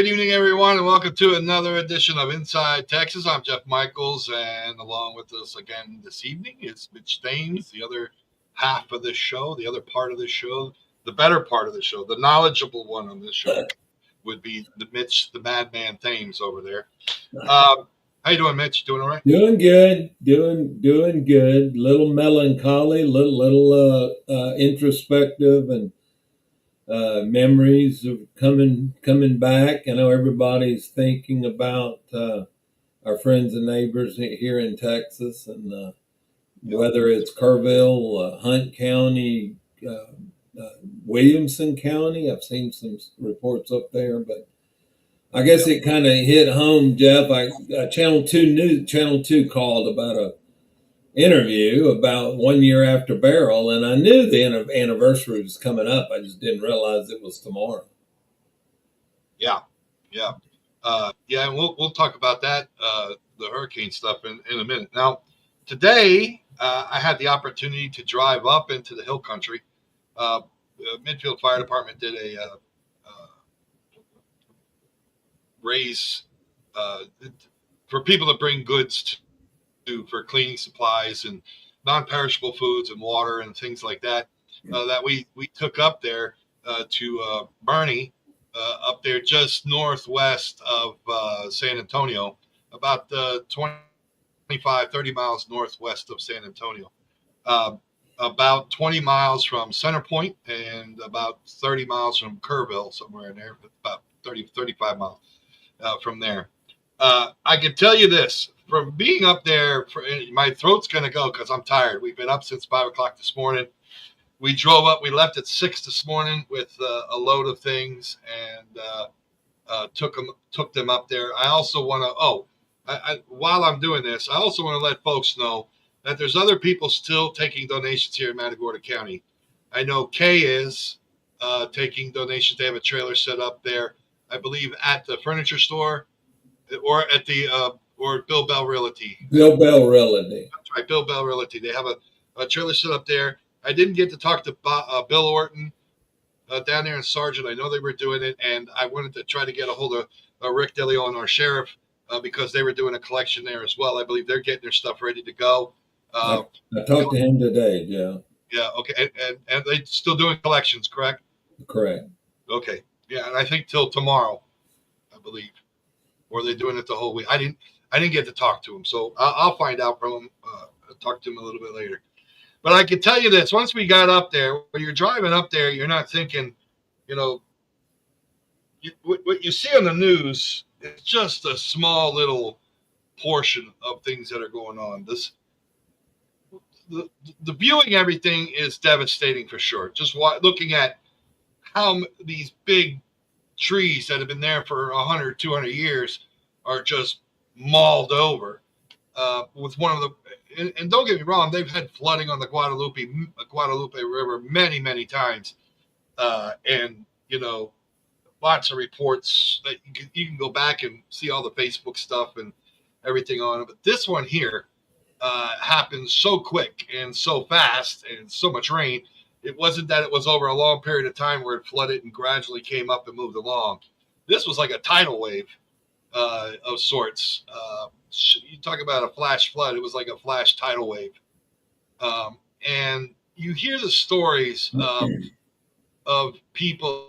Good evening, everyone, and welcome to another edition of Inside Texas. I'm Jeff Michaels, and along with us again this evening is Mitch Staines, the other half of this show, the other part of this show, the better part of the show, the knowledgeable one on this show would be the Mitch, the Madman Thames over there. How you doing, Mitch? Doing all right? Doing good, doing good. Little melancholy, little introspective, and memories of coming back. I know everybody's thinking about our friends and neighbors here in Texas, and whether it's Kerrville, Hunt County, Williamson County. I've seen some reports up there, but I guess it kind of hit home, Jeff. Channel 2 called about a interview about 1 year after Beryl, and I knew the anniversary was coming up. I just didn't realize it was tomorrow. Yeah. And we'll talk about that, the hurricane stuff in a minute. Now, today I had the opportunity to drive up into the hill country. Midfield Fire Department did a raise for people to bring goods for cleaning supplies and non-perishable foods and water and things like that. That we took up there to Bernie, up there just northwest of San Antonio, about 25, 30 miles northwest of San Antonio. About 20 miles from Center Point and about 30 miles from Kerrville, somewhere in there, about 30, 35 miles from there. I can tell you this, from being up there, my throat's going to go because I'm tired. We've been up since 5 o'clock this morning. We drove up. We left at 6 this morning with a load of things and took them up there. I also want to, while I'm doing this, I also want to let folks know that there's other people still taking donations here in Matagorda County. I know Kay is taking donations. They have a trailer set up there, I believe, at the furniture store or at the or Bill Bell Realty. Bill Bell Realty. That's right, Bill Bell Realty. They have a trailer set up there. I didn't get to talk to Bill Orton down there in Sargent. I know they were doing it, and I wanted to try to get a hold of Rick DeLeon, our sheriff, because they were doing a collection there as well. I believe they're getting their stuff ready to go. I talked to him today, yeah. Yeah, okay. And they're still doing collections, correct? Correct. Okay. Yeah, and I think till tomorrow, I believe. Or are they doing it the whole week? I didn't get to talk to him, so I'll find out from him. Talk to him a little bit later. But I can tell you this: once we got up there, when you're driving up there, you're not thinking, what you see on the news is just a small little portion of things that are going on. The viewing everything is devastating for sure. Just looking at how these big trees that have been there for 100, 200 years are just mauled over with one of the, and don't get me wrong, they've had flooding on the Guadalupe River many, many times. And, lots of reports that you can go back and see all the Facebook stuff and everything on it. But this one here happened so quick and so fast and so much rain. It wasn't that it was over a long period of time where it flooded and gradually came up and moved along. This was like a tidal wave of sorts. You talk about a flash flood. It was like a flash tidal wave. And you hear the stories of people.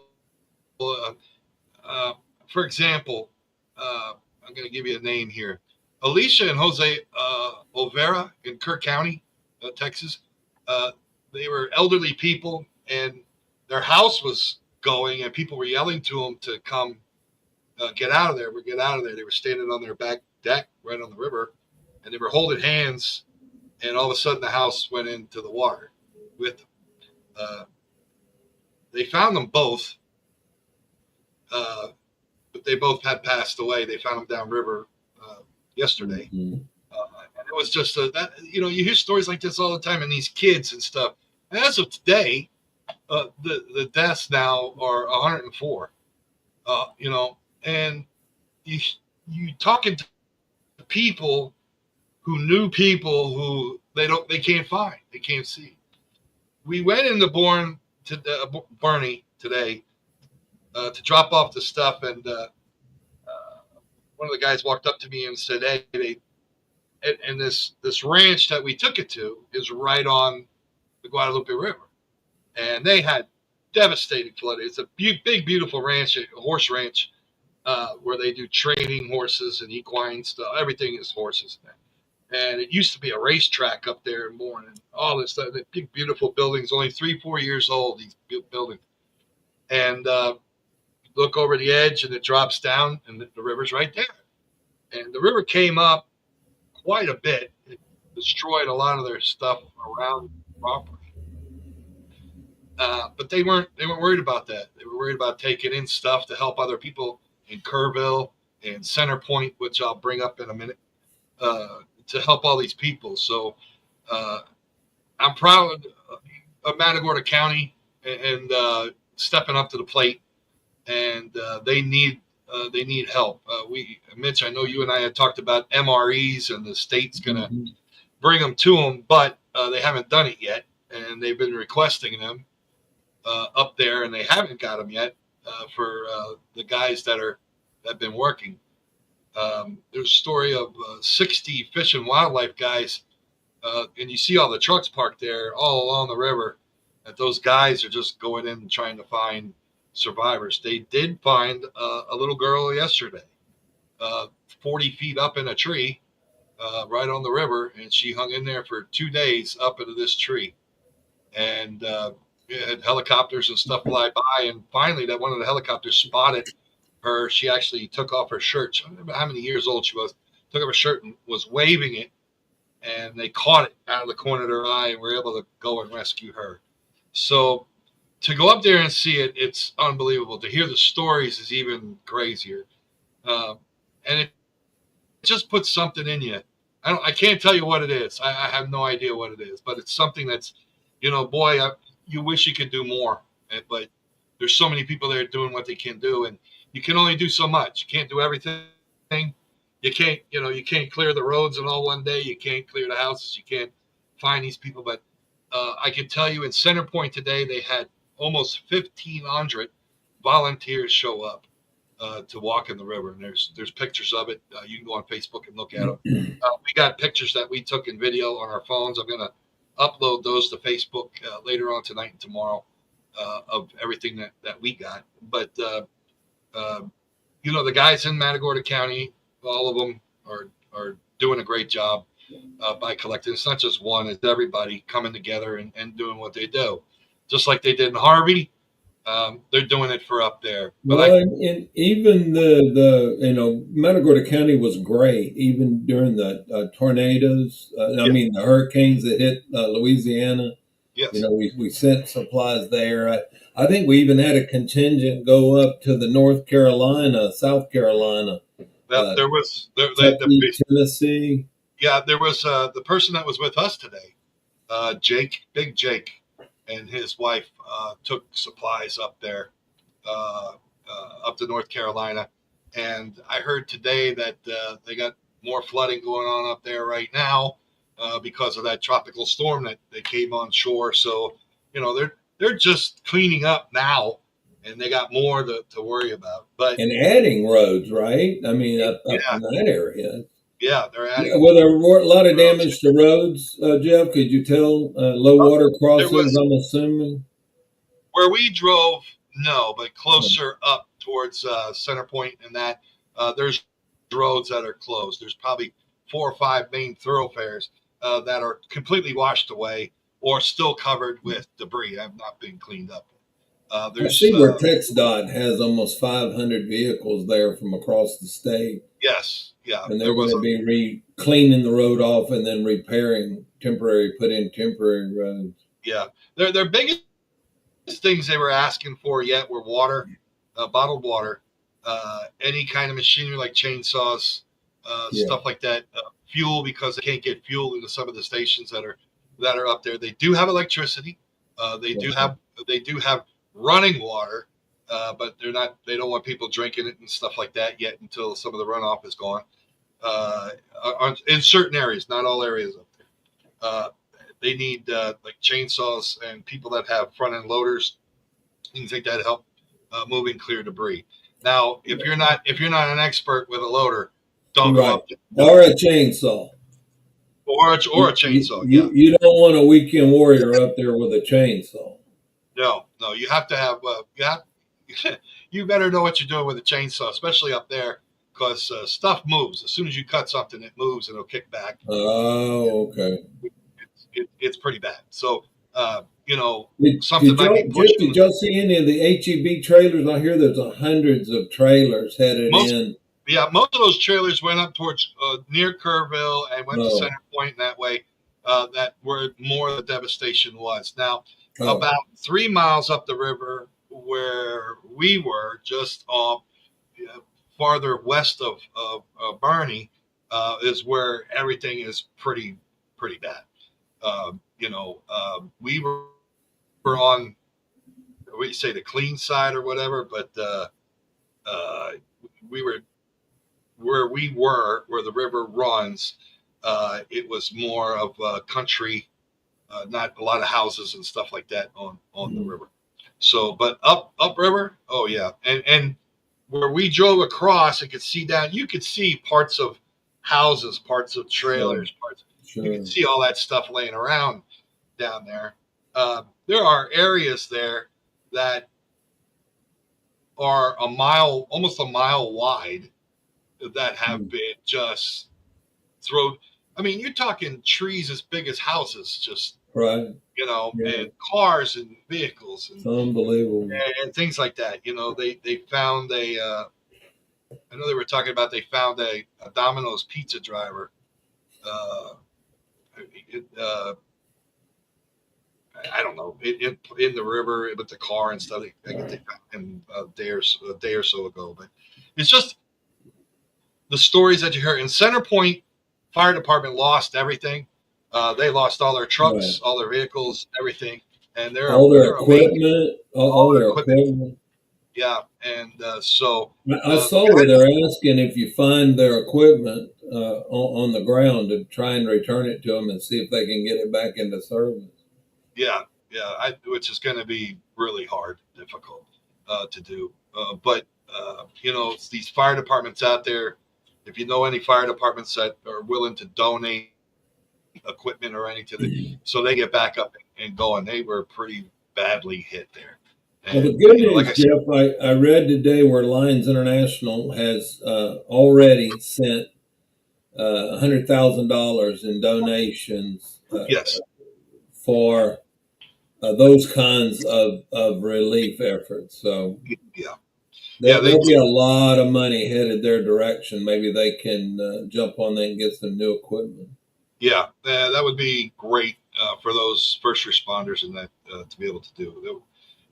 For example, I'm going to give you a name here. Alicia and Jose Olvera in Kirk County, Texas. They were elderly people, and their house was going, and people were yelling to them to come get out of there. Get out of there. They were standing on their back deck right on the river, and they were holding hands, and all of a sudden the house went into the water with them. They found them both, but they both had passed away. They found them downriver yesterday. Mm-hmm. And it was just you hear stories like this all the time, and these kids and stuff. And as of today, the deaths now are 104. And you talking to people who knew people who they can't find, they can't see. We went into Bernie today to drop off the stuff, and one of the guys walked up to me and said, "Hey, and this ranch that we took it to is right on the Guadalupe River, and they had devastating flooding. It's a big, beautiful ranch, a horse ranch, where they do training horses and equine stuff. Everything is horses. And it used to be a racetrack up there in Bourne, and all this stuff. The big, beautiful buildings, only 3-4 years old. These buildings, and look over the edge, and it drops down, and the river's right there. And the river came up quite a bit. It destroyed a lot of their stuff around the property. But they weren't worried about that. They were worried about taking in stuff to help other people in Kerrville and Center Point, which I'll bring up in a minute, to help all these people. So I'm proud of Matagorda County and stepping up to the plate, and they need help. Mitch, I know you and I had talked about MREs, and the state's going to bring them to them, but they haven't done it yet, and they've been requesting them up there, and they haven't got them yet for the guys that have been working. There's a story of 60 fish and wildlife guys, and you see all the trucks parked there all along the river, that those guys are just going in and trying to find survivors. They did find a little girl yesterday, 40 feet up in a tree, right on the river, and she hung in there for 2 days up into this tree. And had helicopters and stuff fly by, and finally that one of the helicopters spotted her. She actually took off her shirt. I don't remember how many years old she was. Took off her shirt and was waving it, and they caught it out of the corner of their eye and were able to go and rescue her. So to go up there and see it, it's unbelievable. To hear the stories is even crazier, and it just puts something in you. I can't tell you what it is. I have no idea what it is, but it's something that's, boy, you wish you could do more, but there's so many people there doing what they can do, and you can only do so much. You can't do everything. You can't clear the roads in all one day. You can't clear the houses. You can't find these people. But I can tell you, in Center Point today, they had almost 1,500 volunteers show up to walk in the river, and there's pictures of it. You can go on Facebook and look at them. We got pictures that we took in video on our phones. I'm going to upload those to Facebook later on tonight and tomorrow of everything that we got. But the guys in Matagorda County, all of them are doing a great job by collecting. It's not just one; it's everybody coming together and doing what they do, just like they did in Harvey. They're doing it for up there. But and even the Matagorda County was great, even during the tornadoes. I mean, the hurricanes that hit Louisiana. Yes. We sent supplies there. I think we even had a contingent go up to the North Carolina, South Carolina. There was Tennessee. Yeah, there was the person that was with us today, Big Jake, and his wife took supplies up there, up to North Carolina. And I heard today that they got more flooding going on up there right now because of that tropical storm that came on shore. So, they're just cleaning up now, and they got more to worry about. But and adding roads, right? I mean, up in that area. Yeah, they're adding. Well, there were a lot of damage to roads, Jeff. Could you tell low water crossings? I'm assuming where we drove, no, but closer up towards Center Point and that there's roads that are closed. There's probably 4 or 5 main thoroughfares that are completely washed away or still covered with debris, have not been cleaned up. I see where TxDOT has almost 500 vehicles there from across the state. Yes, yeah. And they're going to be cleaning the road off and then putting in temporary roads. Yeah. Their biggest things they were asking for yet were water, bottled water, any kind of machinery like chainsaws, stuff like that, fuel, because they can't get fuel into some of the stations that are up there. They do have electricity. They do have running water, but they don't want people drinking it and stuff like that yet until some of the runoff is gone. In certain areas, not all areas up there. They need like chainsaws and people that have front end loaders, things like that to help move and clear debris. Now, if you're not an expert with a loader, don't go Right. up there. Or a chainsaw. Or a chainsaw. Yeah. You don't want a weekend warrior up there with a chainsaw. No, you have to have you better know what you're doing with a chainsaw, especially up there, because stuff moves. As soon as you cut something, it moves and it'll kick back. Oh, okay. It's pretty bad. So something Did might be y'all, Jeff, pushing did y'all see any of the HEB trailers? I hear there's hundreds of trailers headed most. in. Yeah, most of those trailers went up towards near Kerrville and went to Oh, Center Point that way. That where more of the devastation was. Now, oh, about 3 miles up the river, where we were, just off farther west of Barney, is where everything is pretty bad. We were on, we say, the clean side or whatever, but uh, we were where the river runs. It was more of a country, not a lot of houses and stuff like that on the river. So, but upriver, oh yeah, and where we drove across, I could see down. You could see parts of houses, parts of sure, trailers, parts. You sure. could see all that stuff laying around down there. There are areas there that are almost a mile wide, that have been just thrown. I mean, you're talking trees as big as houses, just Right. Yeah. and cars and vehicles It's unbelievable. and things like that. They found I know they were talking about, they found a Domino's pizza driver. Uh, it, I don't know, in the river with the car and stuff. I think they found him a day or so ago. But it's just the stories that you hear. In Center Point, fire department lost everything. They lost all their Right. trucks, all their vehicles, everything, and All their they're awaiting equipment, all all their their equipment. equipment. Yeah, and so I the saw where they're asking if you find their equipment on the ground to try and return it to them and see if they can get it back into service. which is going to be really hard, difficult to do. But it's these fire departments out there. If you know any fire departments that are willing to donate equipment or anything, so they get back up and going. They were pretty badly hit there. Well, the And good like news, I said, Jeff, I read today where Lions International has already sent $100,000 in donations yes, for those kinds of relief efforts. So yeah, they there'll be a lot of money headed their direction. Maybe they can jump on that and get some new equipment. yeah, that would be great for those first responders, and that to be able to do.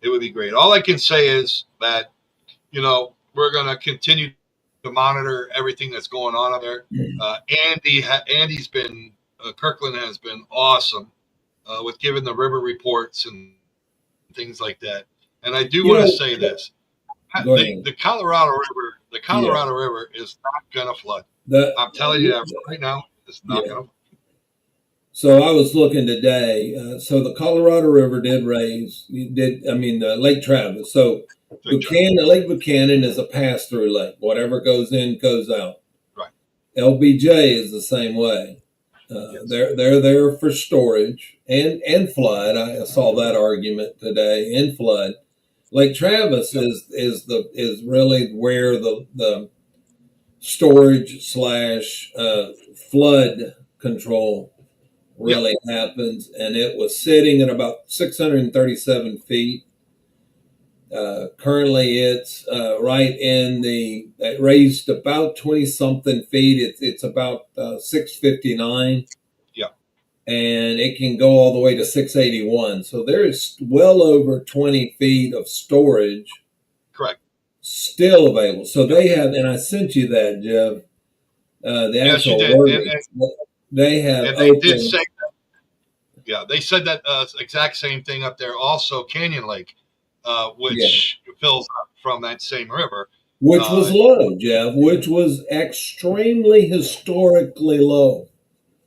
It would be great. All I can say is that we're going to continue to monitor everything that's going on up there. Andy's been Kirkland has been awesome with giving the river reports and things like that. And I do You want to know, say this: go ahead. the Colorado River, Yeah, is not going to flood. the I'm telling you that right now, it's not yeah. going to. So I was looking today. So the Colorado River did raise. I mean the Lake Travis. So Lake Buchanan is a pass-through lake. Whatever goes in goes out. Right. LBJ is the same way. Yes. They're there for storage and flood. I saw that argument today. And flood. Lake Travis is really where the storage slash flood control really happens, and it was sitting at about 637 feet. Currently, it's right in it raised about 20 something feet. It's about 659. Yeah. And it can go all the way to 681. So there's well over 20 feet of storage. Correct. Still available. So they have, and I sent you that, Jeff. The actual wording. They have and they open. did say that. Yeah, they said that exact same thing up there. Also, Canyon Lake, which fills up from that same river, which was low, Jeff. Which was extremely historically low.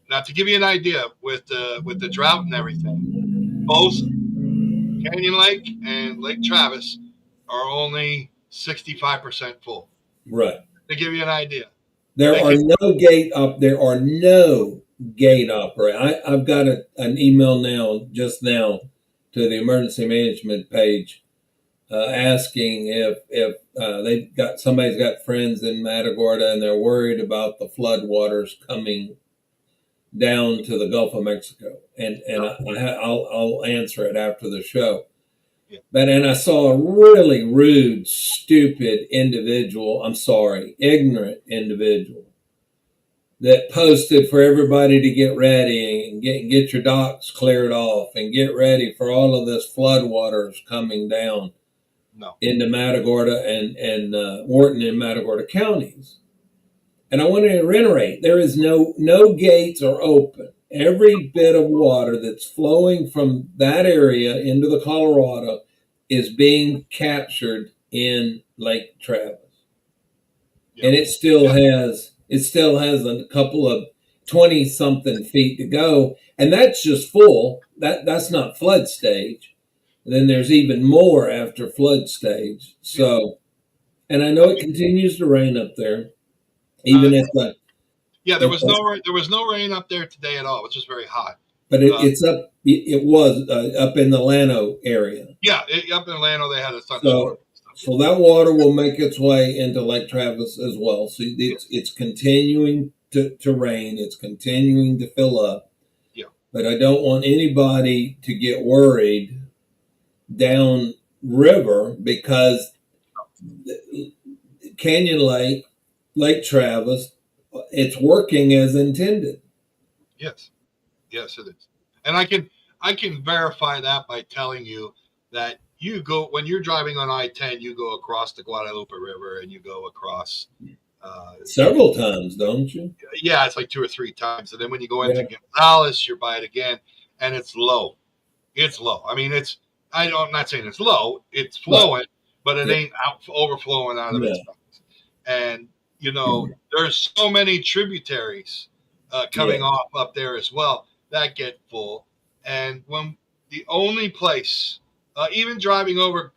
Now, to give you an idea, with the drought and everything, both Canyon Lake and Lake Travis are only 65% full. Right. To give you an idea. There are no gate operator. I've got an email just now to the emergency management page asking if somebody's got friends in Matagorda and they're worried about the flood waters coming down to the Gulf of Mexico, and I'll answer it after the show. Yeah. And I saw a really rude, stupid individual. I'm sorry, ignorant individual that posted for everybody to get ready and get your docks cleared off and get ready for all of this flood waters coming down into Matagorda and Wharton and Matagorda counties. And I want to reiterate, there is no gates are open. Every bit of water that's flowing from that area into the Colorado is being captured in Lake Travis. Yeah. And it still has a couple of 20 something feet to go. And that's just full. That's not flood stage. And then there's even more after flood stage. So, and I know it continues to rain up there. Even if there was no rain up there today at all. It was just very hot. But it's up. It was up in the Llano area. Yeah, up in Llano they had a thunderstorm. So that water will make its way into Lake Travis as well. So it's continuing to rain. It's continuing to fill up. Yeah. But I don't want anybody to get worried down river because Canyon Lake Travis, it's working as intended. Yes, it is, and I can verify that by telling you that when you're driving on I-10, you go across the Guadalupe River and you go across several times, don't you? Yeah, it's like 2 or 3 times, and then when you go into Gonzales, you're by it again, and it's low. It's low. I mean, I'm not saying it's low. It's flowing, but it ain't overflowing out of its banks. And there's so many tributaries coming off up there as well that get full. And when the only place, even driving over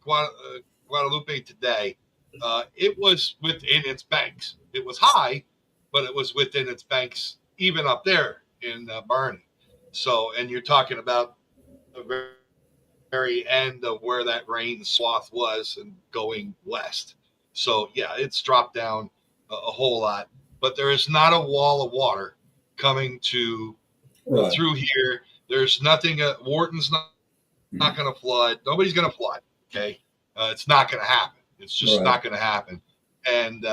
Guadalupe today, it was within its banks. It was high, but it was within its banks, even up there in Barney. So, and you're talking about the very end of where that rain swath was and going west. So, it's dropped down a whole lot, but there is not a wall of water coming to through here. There's nothing. Wharton's not going to flood. Nobody's going to flood. Okay, it's not going to happen. It's just not going to happen. And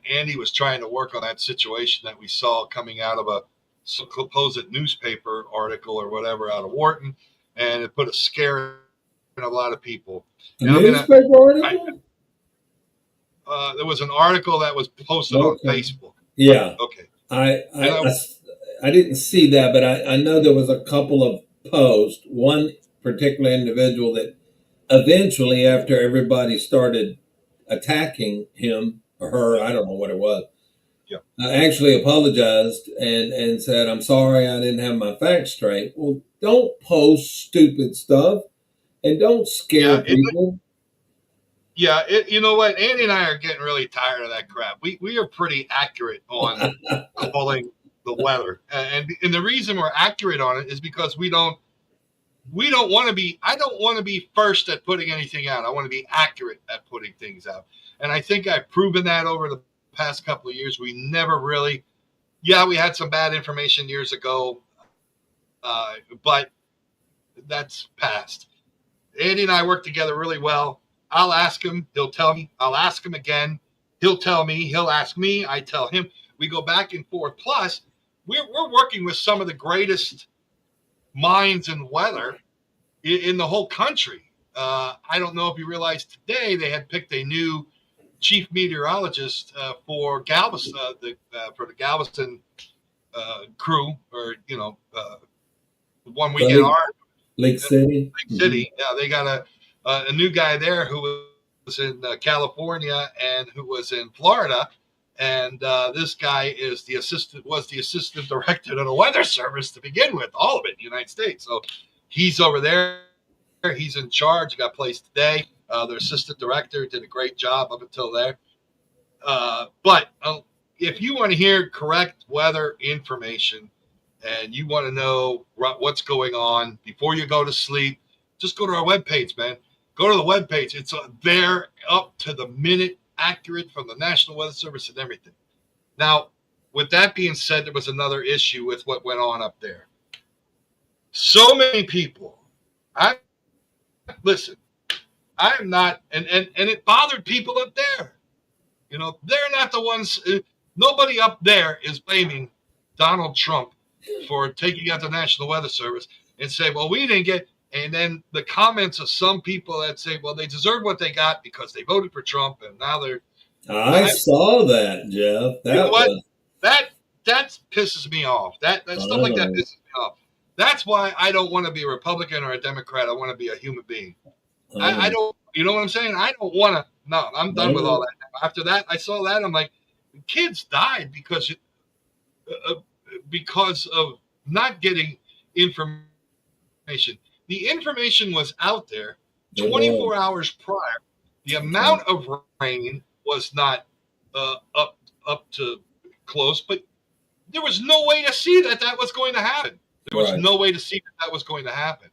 Andy was trying to work on that situation that we saw coming out of a supposed newspaper article or whatever out of Wharton, and it put a scare in a lot of people. A newspaper article? There was an article that was posted on Facebook. Yeah. Okay. I didn't see that, but I know there was a couple of posts. One particular individual that eventually, after everybody started attacking him or her, I don't know what it was, actually apologized and said, "I'm sorry, I didn't have my facts straight." Well, don't post stupid stuff and don't scare people. You know what? Andy and I are getting really tired of that crap. We are pretty accurate on calling the weather, and the reason we're accurate on it is because we don't want to be. I don't want to be first at putting anything out. I want to be accurate at putting things out, and I think I've proven that over the past couple of years. We never really. Yeah, we had some bad information years ago, but that's past. Andy and I work together really well. I'll ask him. He'll tell me. I'll ask him again. He'll tell me. He'll ask me. I tell him. We go back and forth. Plus, we're working with some of the greatest minds in weather in the whole country. I don't know if you realize today they had picked a new chief meteorologist for Galveston, for the Galveston crew, or one weekend Lake City. Lake City. Yeah, they got a new guy there who was in California and who was in Florida, and this guy was the assistant director of the Weather Service to begin with, all of it in the United States. So he's over there. He's in charge. Got placed today. Their assistant director did a great job up until there. But if you want to hear correct weather information and you want to know what's going on before you go to sleep, just go to our webpage, man. Go to the webpage. It's there up to the minute, accurate from the National Weather Service and everything. Now, with that being said, there was another issue with what went on up there. So many people. Listen, I am not, and it bothered people up there. You know, they're not the ones. Nobody up there is blaming Donald Trump for taking out the National Weather Service and say, well, we didn't get. And then the comments of some people that say, well, they deserve what they got because they voted for Trump, and now they're. I saw that, Jeff. That, you know what? That pisses me off. That stuff like that pisses me off. That's why I don't want to be a Republican or a Democrat. I want to be a human being. I don't. You know what I'm saying? I don't want to. No, I'm done with all that. After that, I saw that. I'm like, kids died because of not getting information. The information was out there 24 hours prior. The amount of rain was not up to close, but there was no way to see that was going to happen. There was no way to see that was going to happen.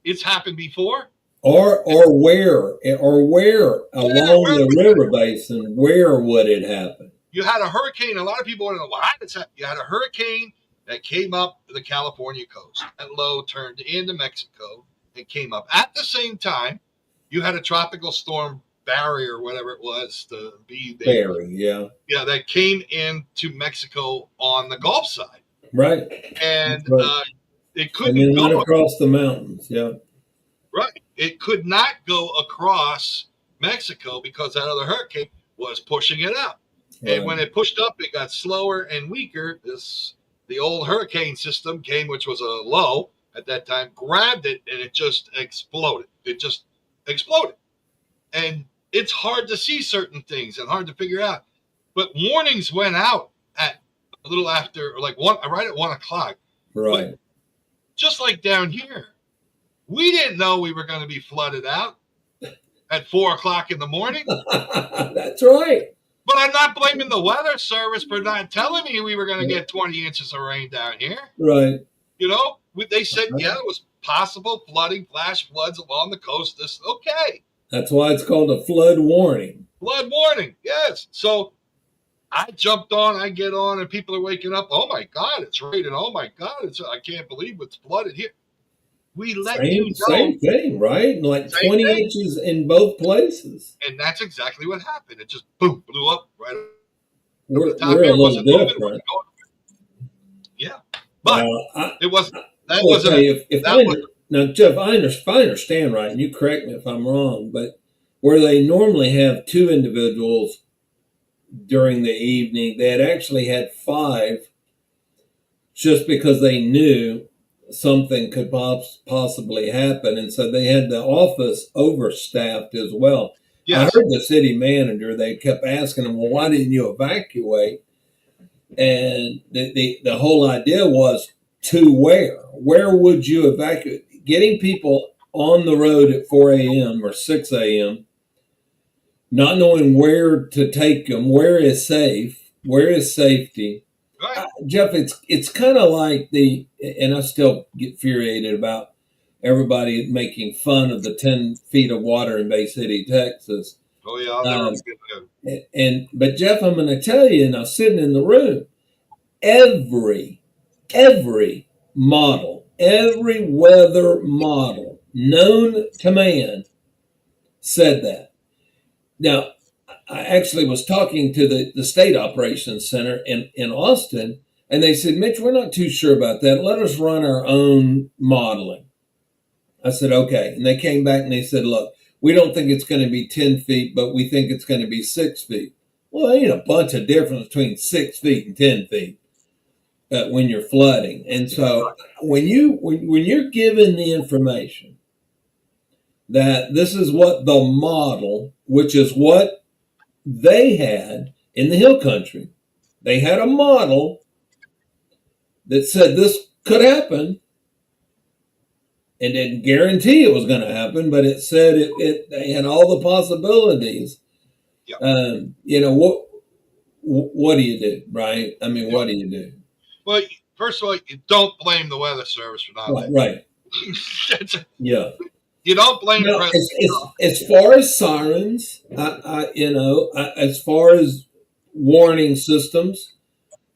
It's happened before. Or where along the river basin, where would it happen? You had a hurricane. A lot of people want to know, well, how did it happen? You had a hurricane that came up the California coast and low turned into Mexico and came up. At the same time, you had a tropical storm Barry or whatever it was, the Barry, yeah, that came into Mexico on the Gulf side, right, and it couldn't and then go went across the mountains, yeah, right. It could not go across Mexico because that other hurricane was pushing it up, and when it pushed up, it got slower and weaker. The old hurricane system came, which was a low at that time, grabbed it, and it just exploded. It just exploded, and it's hard to see certain things and hard to figure out. But warnings went out at a little after, like right at 1 o'clock. Right. But just like down here, we didn't know we were going to be flooded out at 4 o'clock in the morning. That's right. But I'm not blaming the weather service for not telling me we were going to get 20 inches of rain down here. Right. You know, they said, yeah, it was possible flooding, flash floods along the coast. Okay. That's why it's called a flood warning. Flood warning, yes. So I jumped on, I get on, and people are waking up. Oh, my God, it's raining. Oh, my God, I can't believe it's flooded here. We let you know. Same thing, right? Like 20 inches in both places. And that's exactly what happened. It just, boom, blew up right over the top. We're a little different. Yeah. But it wasn't. Now, Jeff, I understand, right? And you correct me if I'm wrong, but where they normally have 2 individuals during the evening, they had actually had 5 just because they knew something could possibly happen. And so they had the office overstaffed as well. Yes. I heard the city manager, they kept asking him, well, why didn't you evacuate? And the whole idea was to where? Where would you evacuate? Getting people on the road at 4 a.m. or 6 a.m., not knowing where to take them, where is safe, where is safety. Right. Jeff, it's kind of like and I still get infuriated about everybody making fun of the 10 feet of water in Bay City, Texas. Oh, yeah, I'll never get that. But Jeff, I'm going to tell you, and I was sitting in the room, every model, every weather model known to man said that. Now, I actually was talking to the State Operations Center in Austin, and they said, Mitch, we're not too sure about that. Let us run our own modeling. I said, okay. And they came back and they said, look, we don't think it's going to be 10 feet, but we think it's going to be 6 feet. Well, there ain't a bunch of difference between 6 feet and 10 feet when you're flooding. And so when you're given the information that this is what the model, which is what they had in the Hill Country, they had a model that said this could happen. It didn't guarantee it was going to happen, but it said they had all the possibilities. Yep. You know, what do you do, right? I mean, what do you do? Well, first of all, you don't blame the Weather Service for not. Right. Yeah. You don't blame Now, President. as far as sirens, as far as warning systems,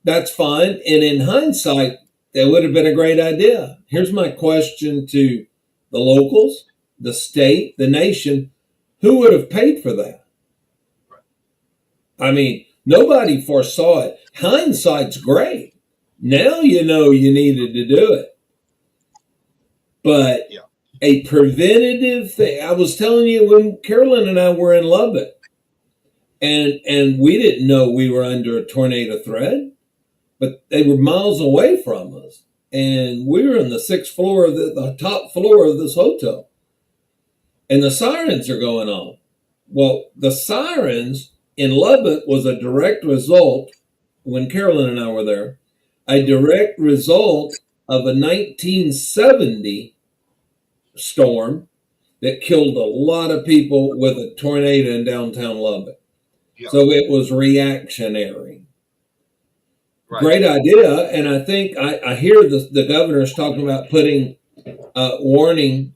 that's fine. And in hindsight, that would have been a great idea. Here's my question to the locals, the state, the nation: who would have paid for that? I mean, nobody foresaw it. Hindsight's great. Now you know you needed to do it. But a preventative thing. I was telling you when Carolyn and I were in Lubbock, and we didn't know we were under a tornado threat, but they were miles away from us. And we were in the sixth floor of the top floor of this hotel. And the sirens are going on. Well, the sirens in Lubbock was a direct result, when Carolyn and I were there, a direct result of a 1970 storm that killed a lot of people with a tornado in downtown Lubbock. Yeah. So it was reactionary. Right. Great idea. And I think I hear the governor's talking about putting warning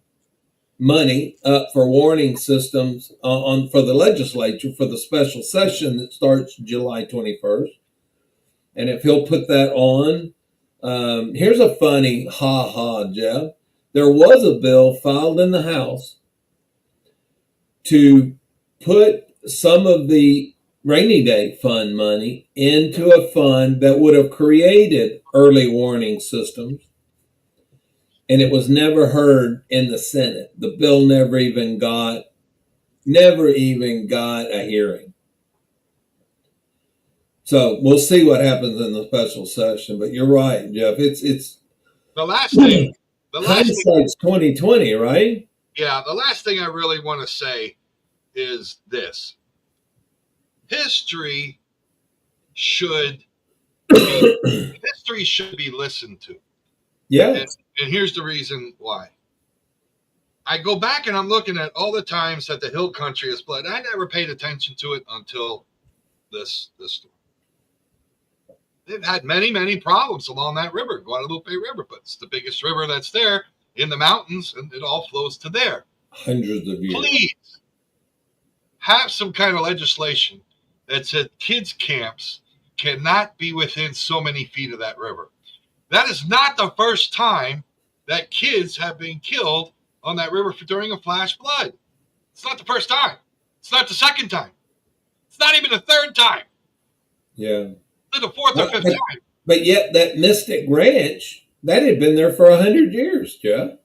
money up for warning systems for the legislature for the special session that starts July 21st. And if he'll put that on, here's a funny Jeff. There was a bill filed in the House to put some of the rainy day fund money into a fund that would have created early warning systems. And it was never heard in the Senate. The bill never even got a hearing. So we'll see what happens in the special session. But you're right, Jeff. It's the last thing. Hindsight's 2020, right? Yeah. The last thing I really want to say is this: history should be listened to. Yeah. And here's the reason why. I go back and I'm looking at all the times that the hill country has flooded. I never paid attention to it until this storm. They've had many, many problems along that river, Guadalupe River, but it's the biggest river that's there in the mountains, and it all flows to there. Hundreds of years. Please have some kind of legislation that said kids' camps cannot be within so many feet of that river. That is not the first time that kids have been killed on that river during a flash flood. It's not the first time. It's not the second time. It's not even the third time. Yeah. It's the fourth or fifth time. But yet that Mystic Ranch, that had been there for 100 years, Jeff.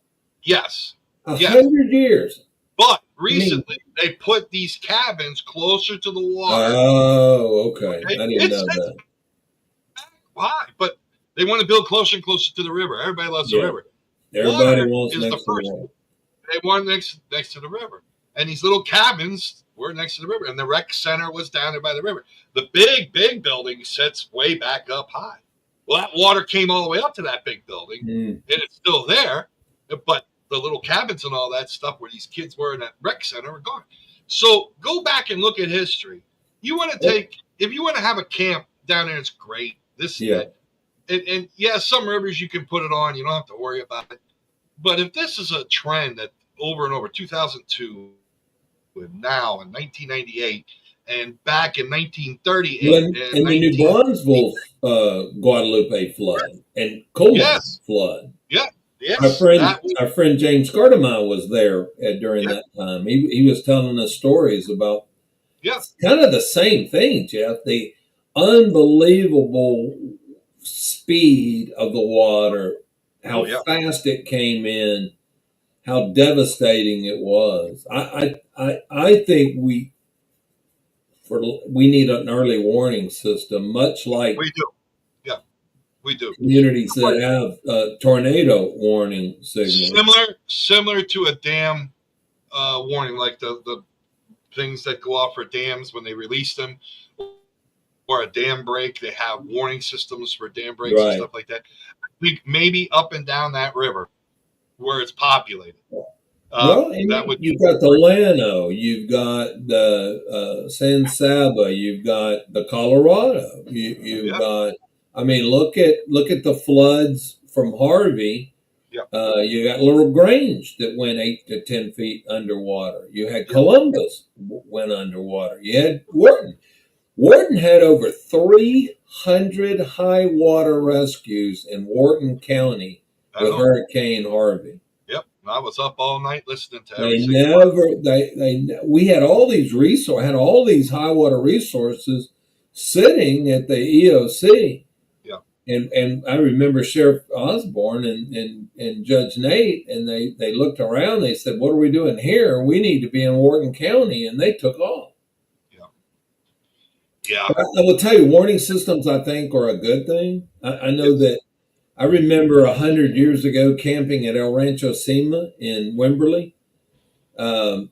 Yes. 100 years. But recently, they put these cabins closer to the water. Oh, okay. I didn't know that. Why? But they want to build closer and closer to the river. Everybody loves the river. Everybody wants next to the water. They want next to the river. And these little cabins were next to the river. And the rec center was down there by the river. The big, big building sits way back up high. Well, that water came all the way up to that big building. And it's still there. But the little cabins and all that stuff where these kids were in that rec center are gone. So go back and look at history. You want to if you want to have a camp down there, it's great. And some rivers you can put it on. You don't have to worry about it. But if this is a trend that over and over, 2002 and now in 1998 and back in 1938 and the New Brunsville Guadalupe flood and Coleman flood. Yeah. Yes, our friend James Gardemar was there during that time. He was telling us stories about kind of the same thing, Jeff. The unbelievable speed of the water, how fast it came in, how devastating it was. I think we need an early warning system, much like we do. We do. Communities that have tornado warning signals. Similar to a dam warning, like the things that go off for dams when they release them, or a dam break. They have warning systems for dam breaks and stuff like that. I think maybe up and down that river, where it's populated. Well, and That would you've be got the great. Llano, you've got the San Saba, you've got the Colorado, you've Yeah, got. I mean, look at the floods from Harvey. yeah, You got Little Grange that went 8 to 10 feet underwater. You had yeah. Columbus went underwater. You had Wharton. Wharton had over 300 high water rescues in Wharton County I with know. Hurricane Harvey. Yep. I was up all night listening to every They single one. never we had all these had all these high water resources sitting at the EOC. Yeah, And I remember Sheriff Osborne and Judge Nate, and they looked around. They said, "What are we doing here? We need to be in Wharton County," and they took off. yeah, yeah. But I will tell you, warning systems I think are a good thing. I know Yes. that I remember 100 years ago camping at El Rancho Sema in Wimberley,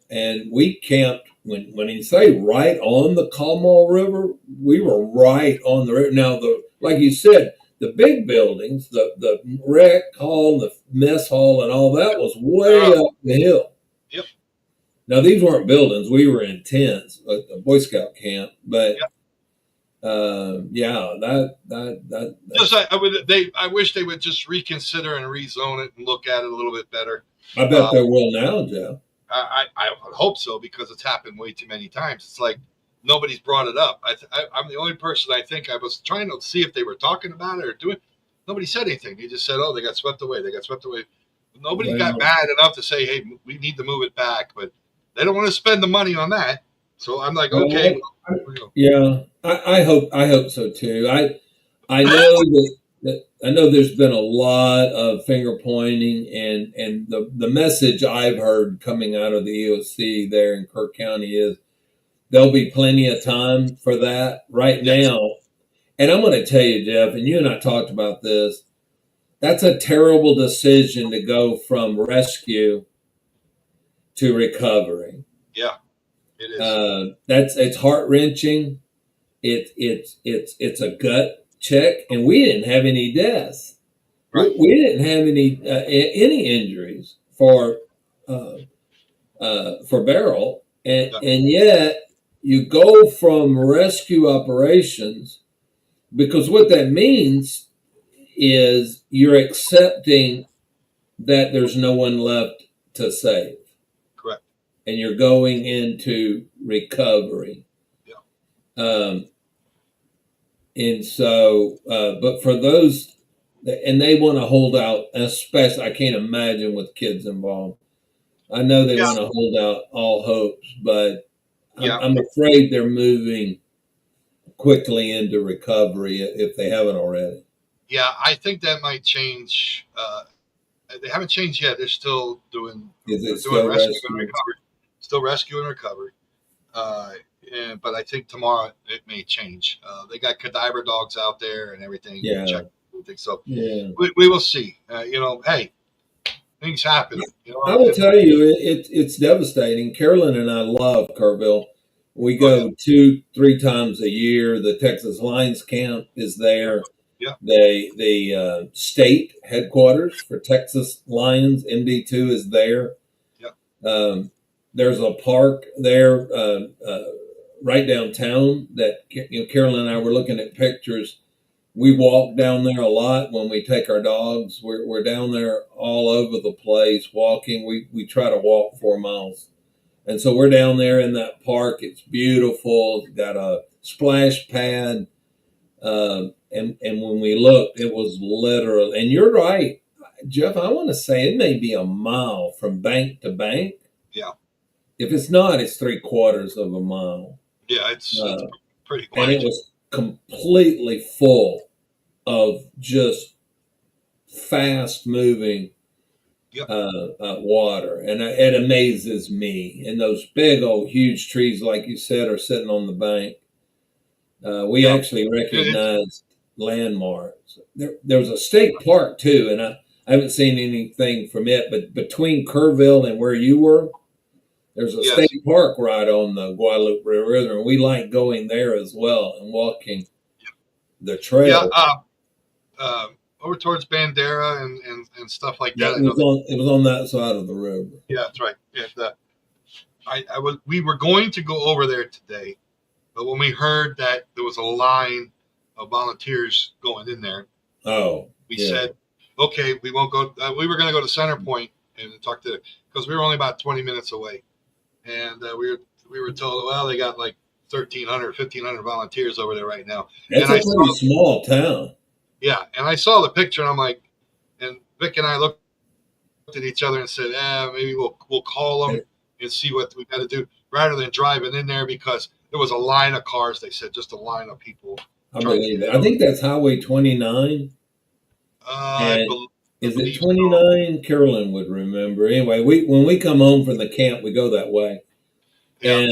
and we camped when you say right on the Calmall River, we were right on the river. Now the like you said, the big buildings, the rec hall, the mess hall, and all that was way Uh, up the hill. yep. Now these weren't buildings; we were in tents, a Boy Scout camp. But Yep. yeah, Just that's. I wish they would just reconsider and rezone it and look at it a little bit better. I bet Uh, they will now, Jeff. I would hope so because it's happened way too many times. It's like nobody's brought it up. I'm the only person I think I was trying to see if they were talking about it or doing. Nobody said anything. They just said, "Oh, they got swept away. They got swept away." Nobody got Well, mad enough to say, "Hey, we need to move it back," but they don't want to spend the money on that. So I'm like, okay, well, well, yeah, I hope so too. I know that I know there's been a lot of finger pointing, and the message I've heard coming out of the EOC there in Kirk County is there'll be plenty of time for that right yes, now. And I'm going to tell you, Jeff, and you and I talked about this. That's a terrible decision to go from rescue to recovery. yeah, it is. That's it's heart wrenching. It's a gut check, and we didn't have any deaths. Right. We didn't have any injuries uh, for Beryl, Yeah, and yet you go from rescue operations because what that means is you're accepting that there's no one left to save, correct. and you're going into recovery. Yeah, Um, And so, but for those, and they want to hold out, especially, I can't imagine with kids involved. I know they yeah, want to hold out all hopes, but yeah, I'm afraid they're moving quickly into recovery if they haven't already. yeah. I think that might change. They haven't changed yet. They're still doing. Is They're it doing still rescue and rescue? recovery. Still rescue and recovery. Uh, but I think tomorrow it may change. They got cadaver dogs out there and everything. Yeah, Check everything. So yeah. we will see. Hey, things happen. I will tell you, it's devastating. Carolyn and I love Kerrville. We Oh yeah, go 2-3 times a year. The Texas Lions camp is there. yeah, The state headquarters for Texas Lions MD2 is there. yeah, There's a park there right downtown that Carolyn and I were looking at pictures. We walk down there a lot when we take our dogs. We're down there all over the place walking. We try to walk 4 miles. And so we're down there in that park. It's beautiful. It's got a splash pad. And when we looked, it was literally, and you're right, Jeff, I want to say it may be a mile from bank to bank. yeah, If it's not, it's 3/4 of a mile. yeah. It's Uh, pretty and it wide. was completely full of just fast moving Yep, water. And it amazes me. And those big old huge trees, like you said, are sitting on the bank. We yeah. actually It's recognized landmarks. There was a state park too, and I haven't seen anything from it. But between Kerrville and where you were, there's a yes, state park right on the Guadalupe River, and we like going there as well and walking the yeah. trail. over towards Bandera and stuff like Yeah, that. it was on that side of the river. Yeah, that's right. And we were going to go over there today, but when we heard that there was a line of volunteers going in there, we said, okay, we won't go. We were going to go to Center Point and talk to, because we were only about 20 minutes away, and we were told, well, they got like 1,300, 1,500 volunteers over there right now. It's a pretty small town. Yeah, and I saw the picture, and I'm like, and Vic and I looked at each other and said, maybe we'll call them and see what we got to do, rather than driving in there, because there was a line of cars. They said just a line of people. I believe it. I think that's Highway 29. Is it 29? So. Carolyn would remember. Anyway, when we come home from the camp, we go that way. Yeah, and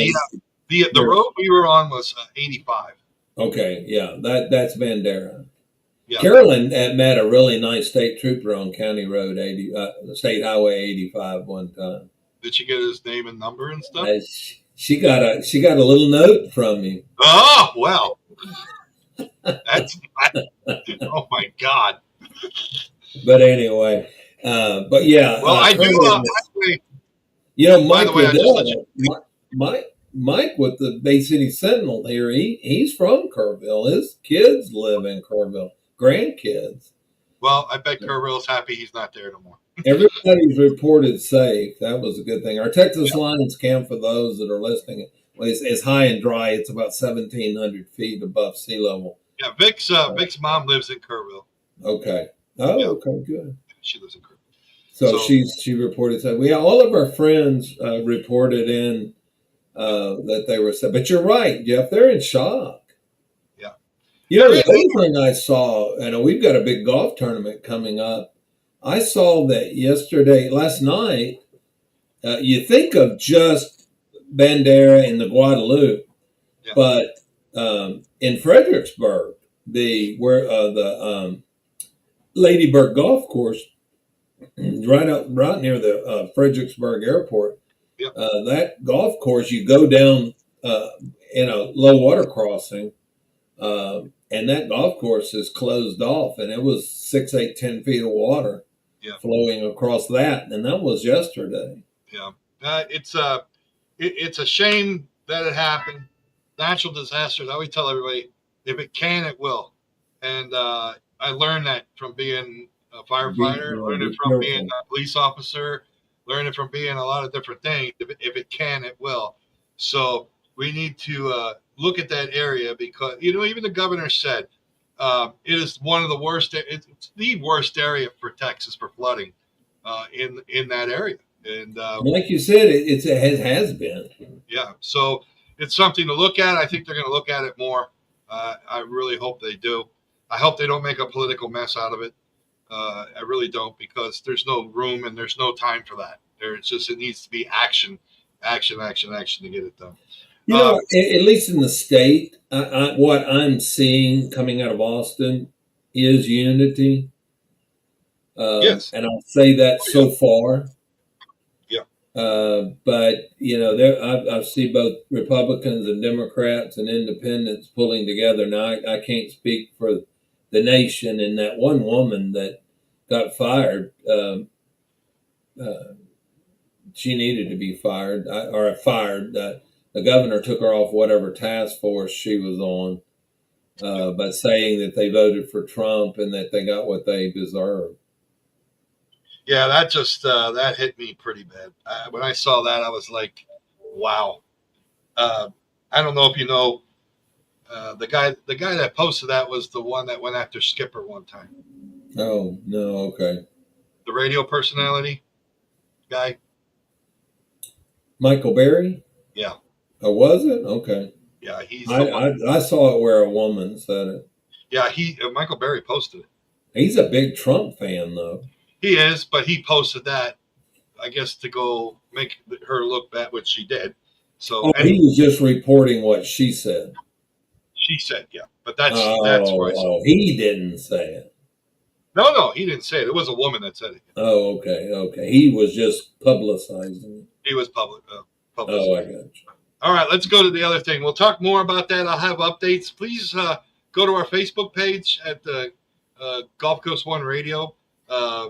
the road we were on was 85. Okay, yeah, that's Bandera. Yeah. Carolyn met a really nice state trooper on County Road 80, State Highway 85 one time. Did she get his name and number and stuff? She got a little note from him. Oh well, that's oh my God. But anyway, but yeah. Well, I do. Actually, Mike with the Bay City Sentinel here. He's from Kerrville. His kids live in Kerrville. Grandkids. Well, I bet Kerrville's happy he's not there no more. Everybody's reported safe. That was a good thing. Our Texas Lions camp, for those that are listening, is high and dry. It's about 1,700 feet above sea level. Yeah, Vic's mom lives in Kerrville. Okay. Oh, yeah. Okay, good. She lives in Kerrville. So she reported that. All of our friends reported in that they were safe. But you're right, Jeff. They're in shock. Yeah. The other thing I saw, we've got a big golf tournament coming up. I saw that last night. You think of just Bandera and the Guadalupe, but in Fredericksburg, the Ladybird Golf Course, right near the Fredericksburg Airport. Yep. That golf course, you go down in a low water crossing, and that golf course is closed off, and it was 6, 8, 10 feet of water flowing across that, and that was yesterday. Yeah, it's a shame that it happened. Natural disasters. I always tell everybody, if it can, it will. And I learned that from being a firefighter, learned it from being a police officer, learned it from being a lot of different things. If it can, it will. So we need to look at that area, because, even the governor said it is one of the worst. It's the worst area for Texas for flooding in that area. And like you said, it has been. Yeah. So it's something to look at. I think they're going to look at it more. I really hope they do. I hope they don't make a political mess out of it. I really don't, because there's no room and there's no time for that. It needs to be action to get it done. At least in the state, what I'm seeing coming out of Austin is unity. Yes. And I'll say that so far. Yeah. But, I see both Republicans and Democrats and independents pulling together. Now, I can't speak for the nation, and that one woman that got fired, she needed to be fired. The governor took her off whatever task force she was on, but saying that they voted for Trump and that they got what they deserved. Yeah, that just that hit me pretty bad. When I saw that, I was like, "Wow." I don't know if you know, the guy that posted that was the one that went after Skipper one time. Oh no, okay. The radio personality guy, Michael Berry. Yeah. Oh, was it? Okay. Yeah, he's. I saw it where a woman said it. Yeah, Michael Berry posted it. He's a big Trump fan, though. He is, but he posted that, I guess, to go make her look bad, which she did. So he was just reporting what she said. She said, yeah, but that's where I saw it. He didn't say it. No, he didn't say it. It was a woman that said it. Oh, okay. He was just publicizing it. He was publicizing. Oh, I got you. All right, let's go to the other thing. We'll talk more about that. I'll have updates. Please go to our Facebook page at the Gulf Coast One Radio. I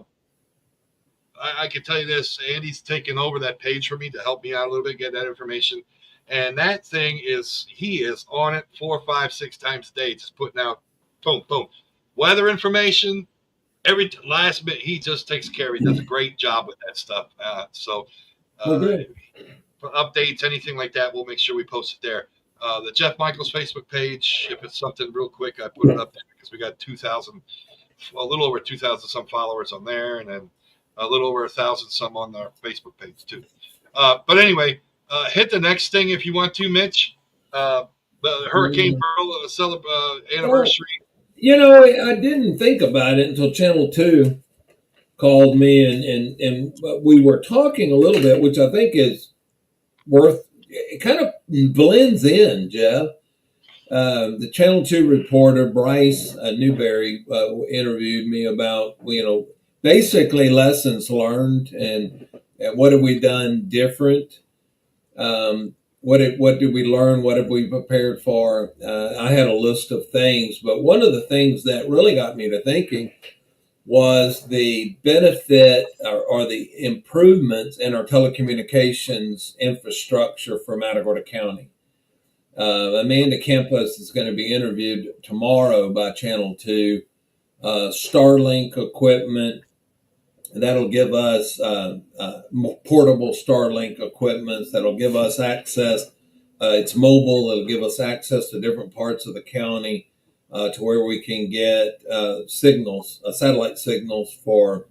can tell you this: Andy's taken over that page for me to help me out a little bit, get that information. And that thing he is on it 4, 5, 6 times a day, just putting out, boom, boom, weather information. Every last bit, he just takes care of it. He does a great job with that stuff. For updates, anything like that, we'll make sure we post it there. The Jeff Michaels Facebook page, if it's something real quick, I put it up there because we got 2,000, a little over 2,000 some followers on there, and then a little over 1,000 some on our Facebook page too. But anyway, hit the next thing if you want to, Mitch. The Hurricane Pearl anniversary. I didn't think about it until Channel 2 called me, and we were talking a little bit, which I think is it kind of blends in, Jeff. The Channel 2 reporter, Bryce Newberry, interviewed me about, basically lessons learned and what have we done different. What did we learn? What have we prepared for? I had a list of things, but one of the things that really got me to thinking was the benefit or the improvements in our telecommunications infrastructure for Matagorda County. Amanda Campos is going to be interviewed tomorrow by Channel 2. Starlink equipment, that'll give us portable Starlink equipment that'll give us access. It's mobile. It'll give us access to different parts of the county to where we can get signals, satellite signals for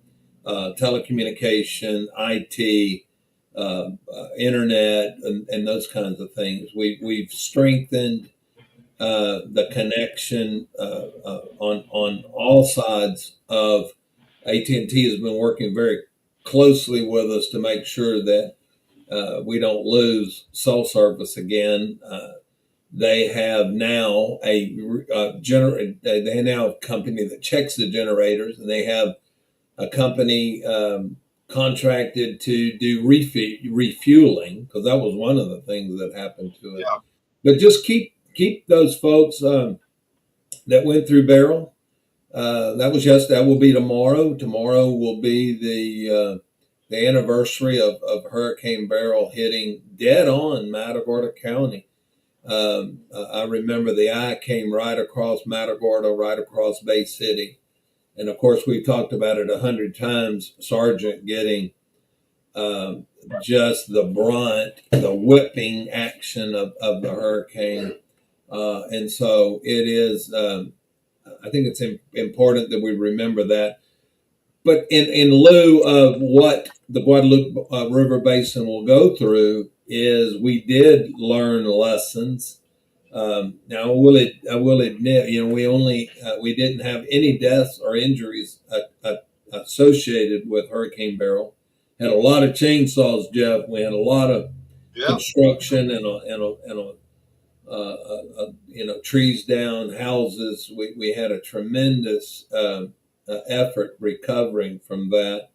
telecommunication, IT, internet, and those kinds of things. We've strengthened the connection on all sides of. AT&T has been working very closely with us to make sure that we don't lose cell service again. They have now a company that checks the generators, and they have a company contracted to do refueling, because that was one of the things that happened to it. Yeah. But just keep those folks that went through Beryl. That will be tomorrow. Tomorrow will be the anniversary of Hurricane Beryl hitting dead on Matagorda County. I remember the eye came right across Matagorda, right across Bay City. And of course, we've talked about it 100 times, Sergeant getting just the brunt, the whipping action of the hurricane. And so it is... I think it's important that we remember that. But in lieu of what the Guadalupe River Basin will go through, is we did learn lessons. Now I will admit, we didn't have any deaths or injuries associated with Hurricane Beryl. Had a lot of chainsaws, Jeff. We had a lot of construction and trees down, houses. We had a tremendous effort recovering from that.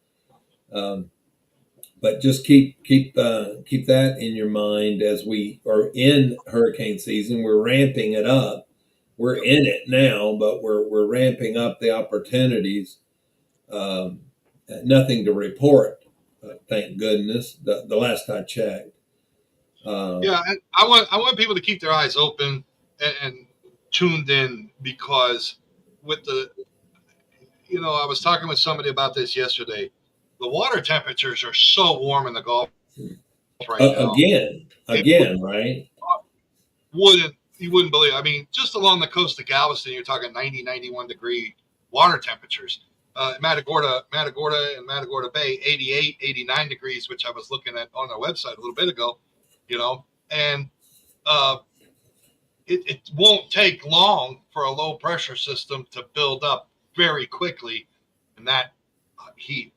But just keep that in your mind as we are in hurricane season. We're ramping it up. We're in it now, but we're ramping up the opportunities. Nothing to report, thank goodness. The last I checked. And I want people to keep their eyes open and tuned in, because with the, I was talking with somebody about this yesterday. The water temperatures are so warm in the Gulf right now. Again, right? You wouldn't believe. I mean, just along the coast of Galveston, you're talking 90, 91 degree water temperatures. Matagorda and Matagorda Bay, 88, 89 degrees, which I was looking at on their website a little bit ago. And it won't take long for a low pressure system to build up very quickly in that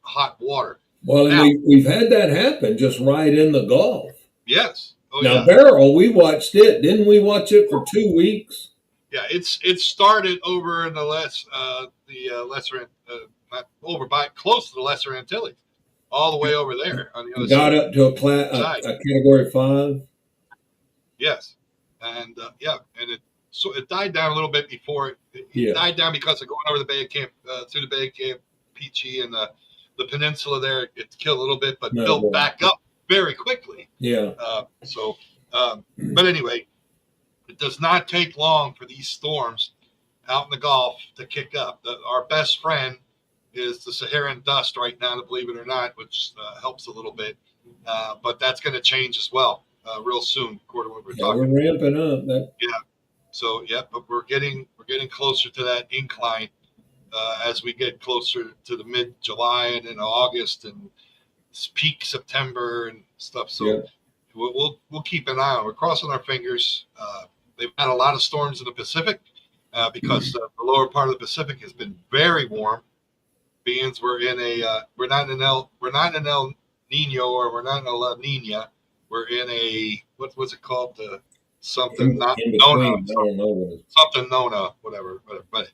hot water. Well, now, we've had that happen just right in the Gulf. Yes. Beryl, we watched it. Didn't we watch it for 2 weeks? Yeah, it started over in the close to the Lesser Antilles, all the way over there on the other side. Got up to a category 5. Yes, and it died down a little bit before It died down because of going over the Bay of Camp, through the Bay of Campeche and the peninsula there. It killed a little bit, but built back up very quickly. Yeah. But anyway, it does not take long for these storms out in the Gulf to kick up. Our best friend is the Saharan dust right now, believe it or not, which helps a little bit. But that's going to change as well real soon, according to what we're talking. We're ramping up. Yeah. So but we're getting closer to that incline as we get closer to the mid-July and in August and peak September and stuff. So we'll keep an eye on. We're crossing our fingers. They've had a lot of storms in the Pacific because the lower part of the Pacific has been very warm. Beings we're not in El Nino or we're not in La Nina. We're in a what's it called? Something not Nona. Something Nona, whatever. But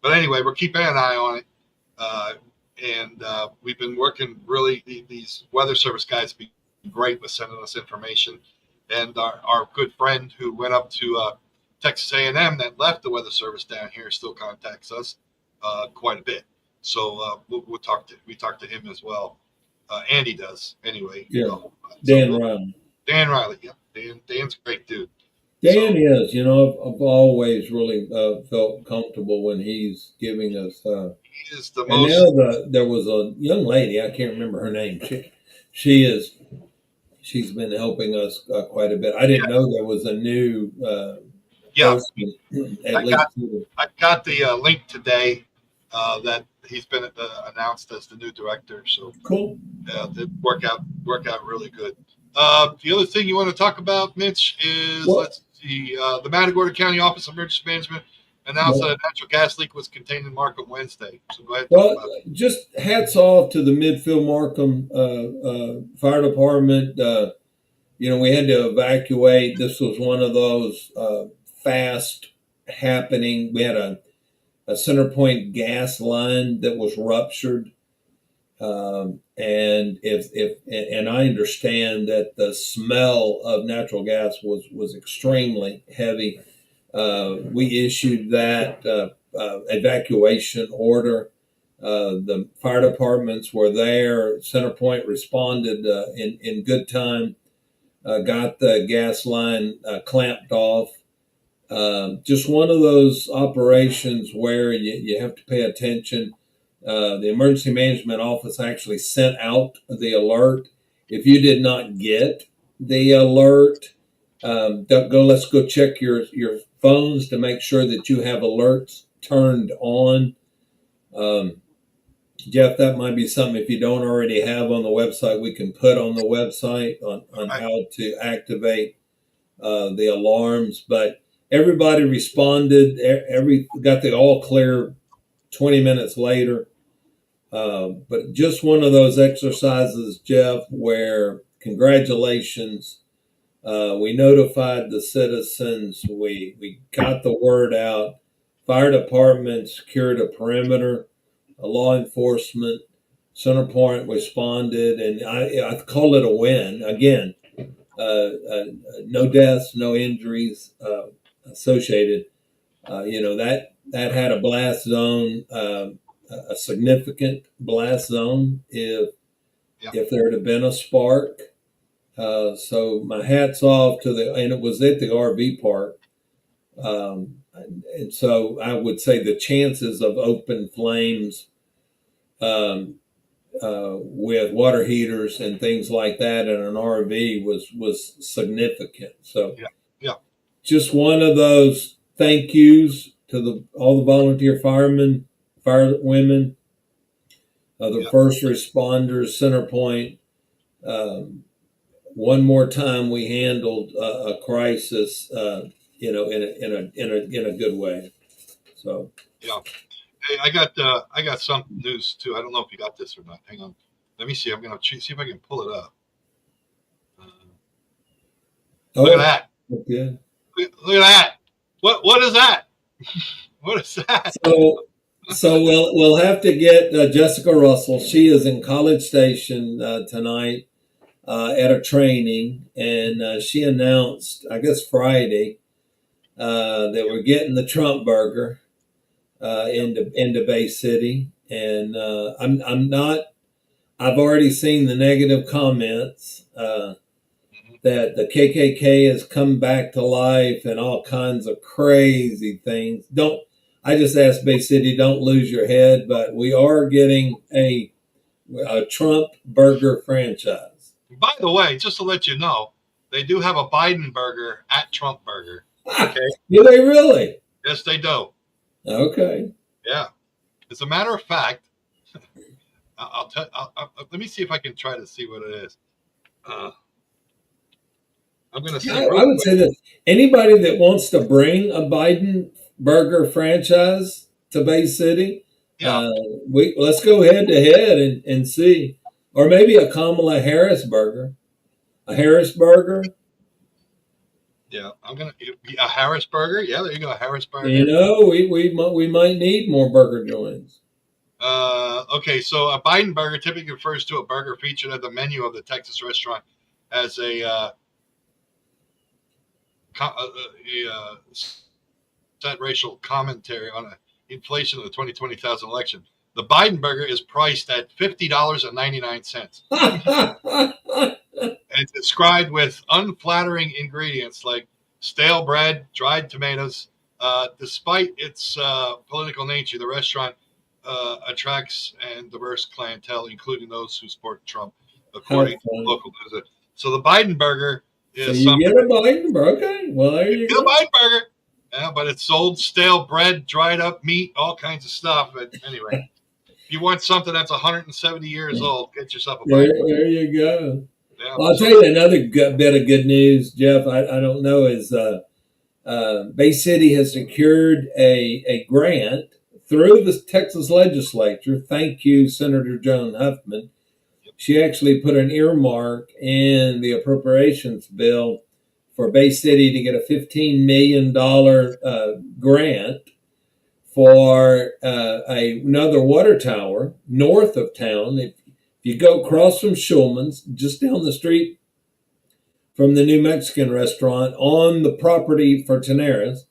anyway, we're keeping an eye on it. And we've been working really, these weather service guys have been great with sending us information. And our good friend who went up to Texas A&M that left the weather service down here still contacts us quite a bit. So we talk to him as well. Andy does anyway. Yeah. Dan Riley. Dan Riley. Yeah. Dan's a great dude. Dan is, I've always really felt comfortable when he's giving us. He is the most. Now there was a young lady, I can't remember her name. She's been helping us quite a bit. I didn't know there was a new. I got the link today that he's been announced as the new director. So cool. It work out really good. The other thing you want to talk about, Mitch, is the Matagorda County Office of Emergency Management announced that a natural gas leak was contained in Markham Wednesday. So go ahead. Well, just hats off to the Midfield Markham Fire Department. We had to evacuate. This was one of those fast happening. We had a center point gas line that was ruptured. And I understand that the smell of natural gas was extremely heavy. We issued that evacuation order. The fire departments were there. Centerpoint responded in good time. Got the gas line clamped off. Just one of those operations where you have to pay attention. The emergency management office actually sent out the alert. If you did not get the alert, let's go check your phones to make sure that you have alerts turned on. Jeff, that might be something, if you don't already have on the website, we can put on the website on how to activate the alarms. But everybody responded. Got the all clear 20 minutes later. But just one of those exercises, Jeff, where congratulations. We notified the citizens. We got the word out. Fire department secured a perimeter. Law enforcement, Centerpoint responded, and I call it a win. Again, no deaths, no injuries associated. That had a blast zone. A significant blast zone if there had been a spark. So my hat's off to and it was at the RV park. And so I would say the chances of open flames with water heaters and things like that in an RV was significant. So just one of those thank yous to all the volunteer firemen, firewomen, the first responders, Centerpoint. One more time, we handled a crisis, in a good way. So hey, I got some news too. I don't know if you got this or not. Hang on, let me see. I'm gonna see if I can pull it up. Look at that. Okay. Look at that. What is that? What is that? So we'll have to get Jessica Russell. She is in College Station tonight at a training, and she announced, I guess Friday, that we're getting the Trump burger into Bay City, and I'm not. I've already seen the negative comments that the KKK has come back to life and all kinds of crazy things. Don't. I just asked Bay City, don't lose your head, but we are getting a Trump burger franchise. By the way, just to let you know, they do have a Biden burger at Trump Burger. Okay. Do they really? Yes, they do. Okay. Yeah. As a matter of fact, I'll tell. Let me see if I can try to see what it is. I'm going to say. I would say that anybody that wants to bring a Biden burger franchise to Bay City, let's go head to head and see, or maybe a Kamala Harris burger, a Harris burger. Yeah, I'm gonna a Harris burger. Yeah, there you go, a Harris burger. You know, we might need more burger joints. Okay, so a Biden burger typically refers to a burger featured at the menu of the Texas restaurant as a set racial commentary on inflation of the 2020 election. The Biden burger is priced at $50.99. And described with unflattering ingredients like stale bread, dried tomatoes. Despite its political nature, the restaurant attracts and diverse clientele, including those who support Trump, according to local news. So the Biden burger is so you get a Biden burger. Okay, well there you go. Get a Biden burger. Yeah, but it's sold stale bread, dried up meat, all kinds of stuff. But anyway, if you want something that's 170 years old, get yourself a Biden burger. There you go. Yeah, well, I'll tell you another bit of good news, Jeff. I don't know is Bay City has secured a grant through the Texas legislature. Thank you, Senator Joan Huffman. She actually put an earmark in the appropriations bill for Bay City to get a $15 million grant for another water tower north of town. If you go across from Schulman's, just down the street from the new Mexican restaurant on the property for Tenaris.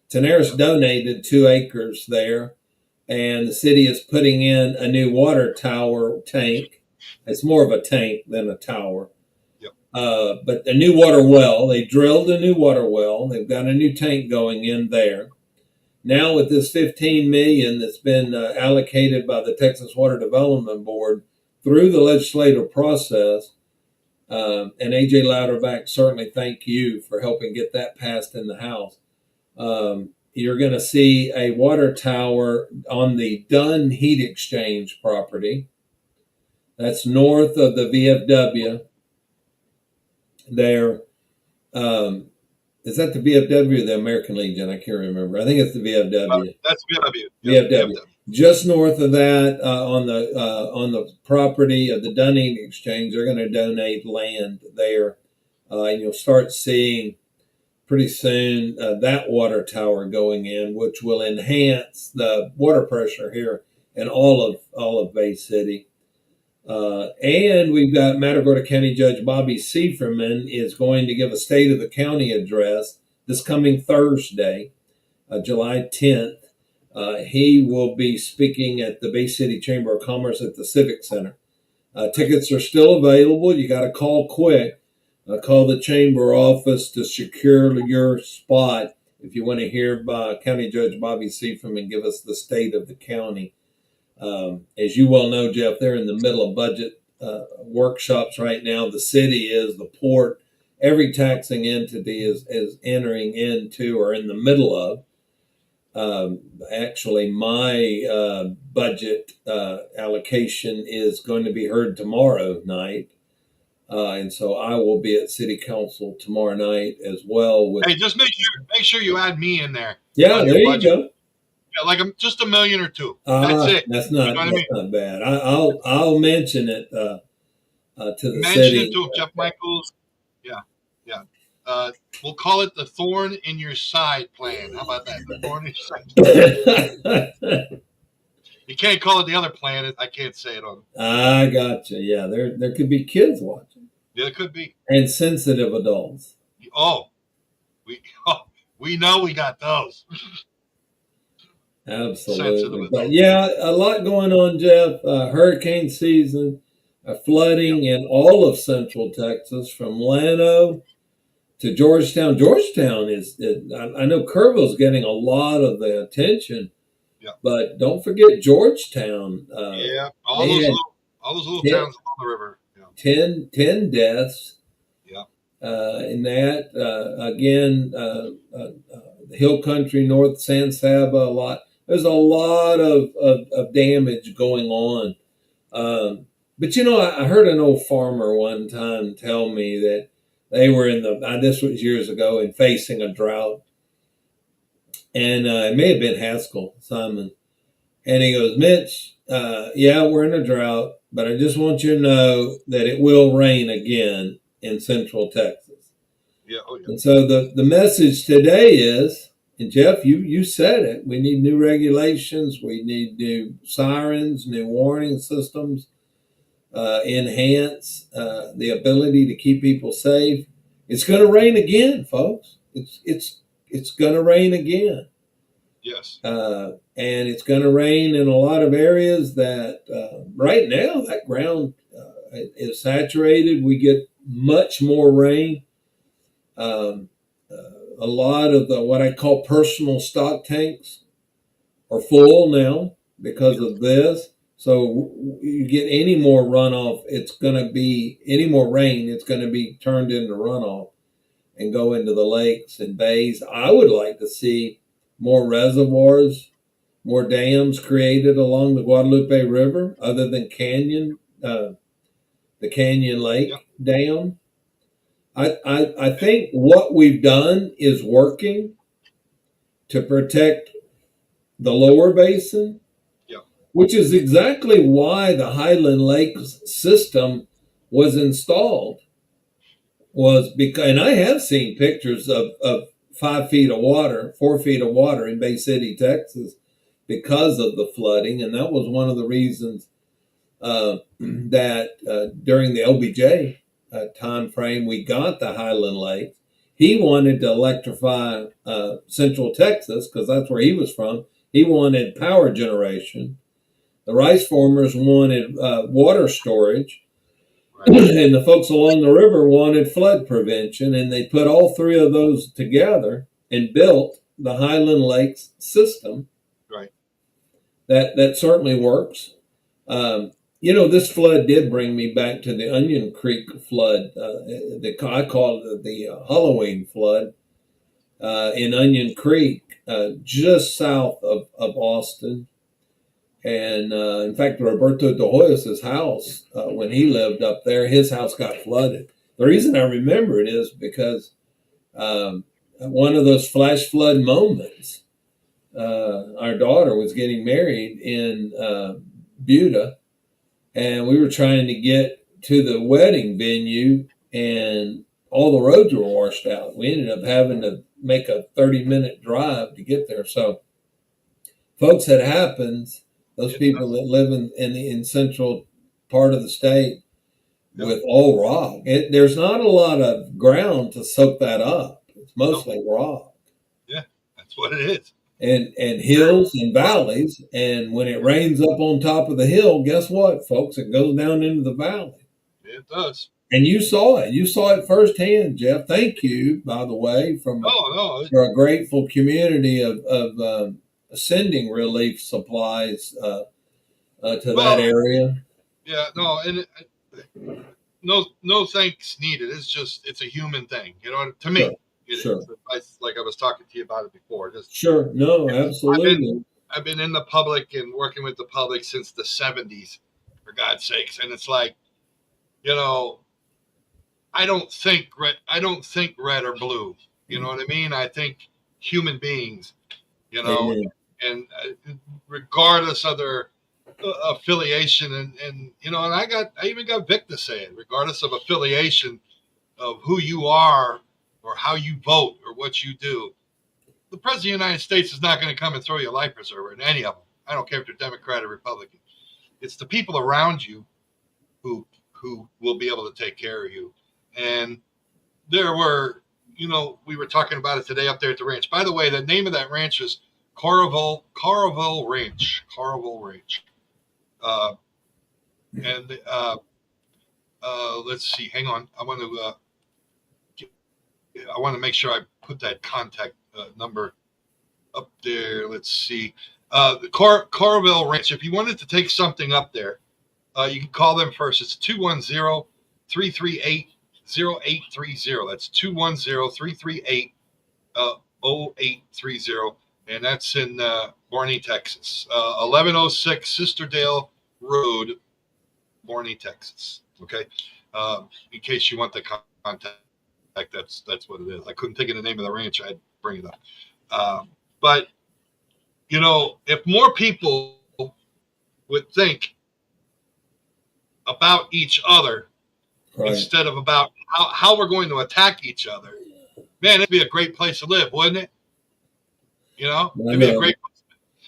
Tenaris donated 2 acres there, and the city is putting in a new water tower tank. It's more of a tank than a tower. Yep. But a new water well. They drilled a new water well. They've got a new tank going in there. Now with this $15 million that's been allocated by the Texas Water Development Board through the legislative process, and A.J. Louderback, certainly thank you for helping get that passed in the House. You're going to see a water tower on the Dunn Heat Exchange property. That's north of the VFW there. Is that the VFW or the American Legion? I can't remember. I think it's the VFW. That's VFW. VFW. Just north of that, on the property of the Dunning Exchange, they're going to donate land there, and you'll start seeing pretty soon that water tower going in, which will enhance the water pressure here in all of Bay City. And we've got Matagorda County Judge Bobby Seiferman is going to give a State of the County address this coming Thursday, July 10th. He will be speaking at the Bay City Chamber of Commerce at the Civic Center. Tickets are still available. You got to call quick. Call the chamber office to secure your spot if you want to hear County Judge Bobby Seiferman give us the state of the county. As you well know, Jeff, they're in the middle of budget workshops right now. The city is, the port, every taxing entity is entering into or in the middle of. Actually, my budget allocation is going to be heard tomorrow night. And so I will be at City Council tomorrow night as well. Hey, just make sure you add me in there. Yeah, there you go. Yeah, like just $1 million or $2 million. That's it. That's not not bad. I'll mention it to the mention city. Mention it to Jeff Michaels. Yeah. We'll call it the thorn in your side plan. How about that? The thorn in your side. You can't call it the other plan. I can't say it on. I gotcha. Yeah, there could be kids watching. Yeah, it could be. And sensitive adults. We know we got those. Sensitive Absolutely. But adult. yeah, a lot going on, Jeff. Hurricane season, Yep. flooding in all of Central Texas, from Llano to Georgetown. Georgetown I know Kerrville's getting a lot of the attention, Yep. but don't forget Georgetown. Yeah. They had All those little 10, towns along the river. Yeah. 10 deaths Yeah. in that. Again, Hill Country, North San Saba, a lot. There's a lot of damage going on. But I heard an old farmer one time tell me that they were this was years ago, and facing a drought. And it may have been Haskell, Simon. And he goes, Mitch, yeah, we're in a drought, but I just want you to know that it will rain again in Central Texas. Yeah. Oh, yeah. And so the message today is, and Jeff, you said it, we need new regulations, we need new sirens, new warning systems, enhance the ability to keep people safe. It's going to rain again, folks. It's going to rain again. Yes. And it's going to rain in a lot of areas that right now that ground is saturated. We get much more rain. Um, a lot of what I call personal stock tanks are full now because of this. So you get any more runoff, it's going to be any more rain, it's going to be turned into runoff and go into the lakes and bays. I would like to see more reservoirs, more dams created along the Guadalupe River, other than the Canyon Yep. Lake Dam. I think what we've done is working to protect the lower basin, Yep. which is exactly why the Highland Lakes system was installed. Was because, and I have seen pictures of 5 feet of water, 4 feet of water in Bay City, Texas, because of the flooding, and that was one of the reasons that during the OBJ time frame we got the Highland Lakes. He wanted to electrify Central Texas because that's where he was from. He wanted power generation. The rice farmers wanted water storage, Right. and the folks along the river wanted flood prevention. And they put all three of those together and built the Highland Lakes system. Right. That certainly works. This flood did bring me back to the Onion Creek flood. I call it the Halloween flood in Onion Creek, just south of Austin. And in fact, Roberto de Hoyos' house, when he lived up there, his house got flooded. The reason I remember it is because one of those flash flood moments, our daughter was getting married in Buda, and we were trying to get to the wedding venue, and all the roads were washed out. We ended up having to make a 30-minute drive to get there. So, folks, it happens. Those people that live in central part of the state with all rock, there's not a lot of ground to soak that up. It's mostly rock. Yeah, that's what it is. And hills and valleys. And when it rains up on top of the hill, guess what, folks? It goes down into the valley. It does. And you saw it. You saw it firsthand, Jeff. Thank you, by the way, for a grateful community of sending relief supplies to that area. Yeah, no, and no thanks needed. It's a human thing, to me. Sure. Like I was talking to you about it before. Sure. No, absolutely. I've been in the public and working with the public since the 70s, for God's sakes. And it's like, I don't think red or blue. You know what I mean? I think human beings, Amen. and regardless of their affiliation, and I even got Vic to say it, regardless of affiliation of who you are or how you vote or what you do, the president of the United States is not going to come and throw you a life preserver in any of them. I don't care if they're Democrat or Republican. It's the people around you who will be able to take care of you. And there were we were talking about it today up there at the ranch. By the way, the name of that ranch is Coraville Ranch. Coraville Ranch. Uh, and let's see. Hang on. I want to make sure I put that contact number up there. Let's see. The Coraville Ranch. If you wanted to take something up there, you can call them first. It's 210-338-0830. That's 210-338-0830. And that's in Borney, Texas. 1106 Sisterdale Road, Borney, Texas. Okay. In case you want the contact, that's what it is. I couldn't think of the name of the ranch. I'd bring it up. But, if more people would think about each other instead of about how we're going to attack each other, man, it'd be a great place to live, wouldn't it? It'd be a great place.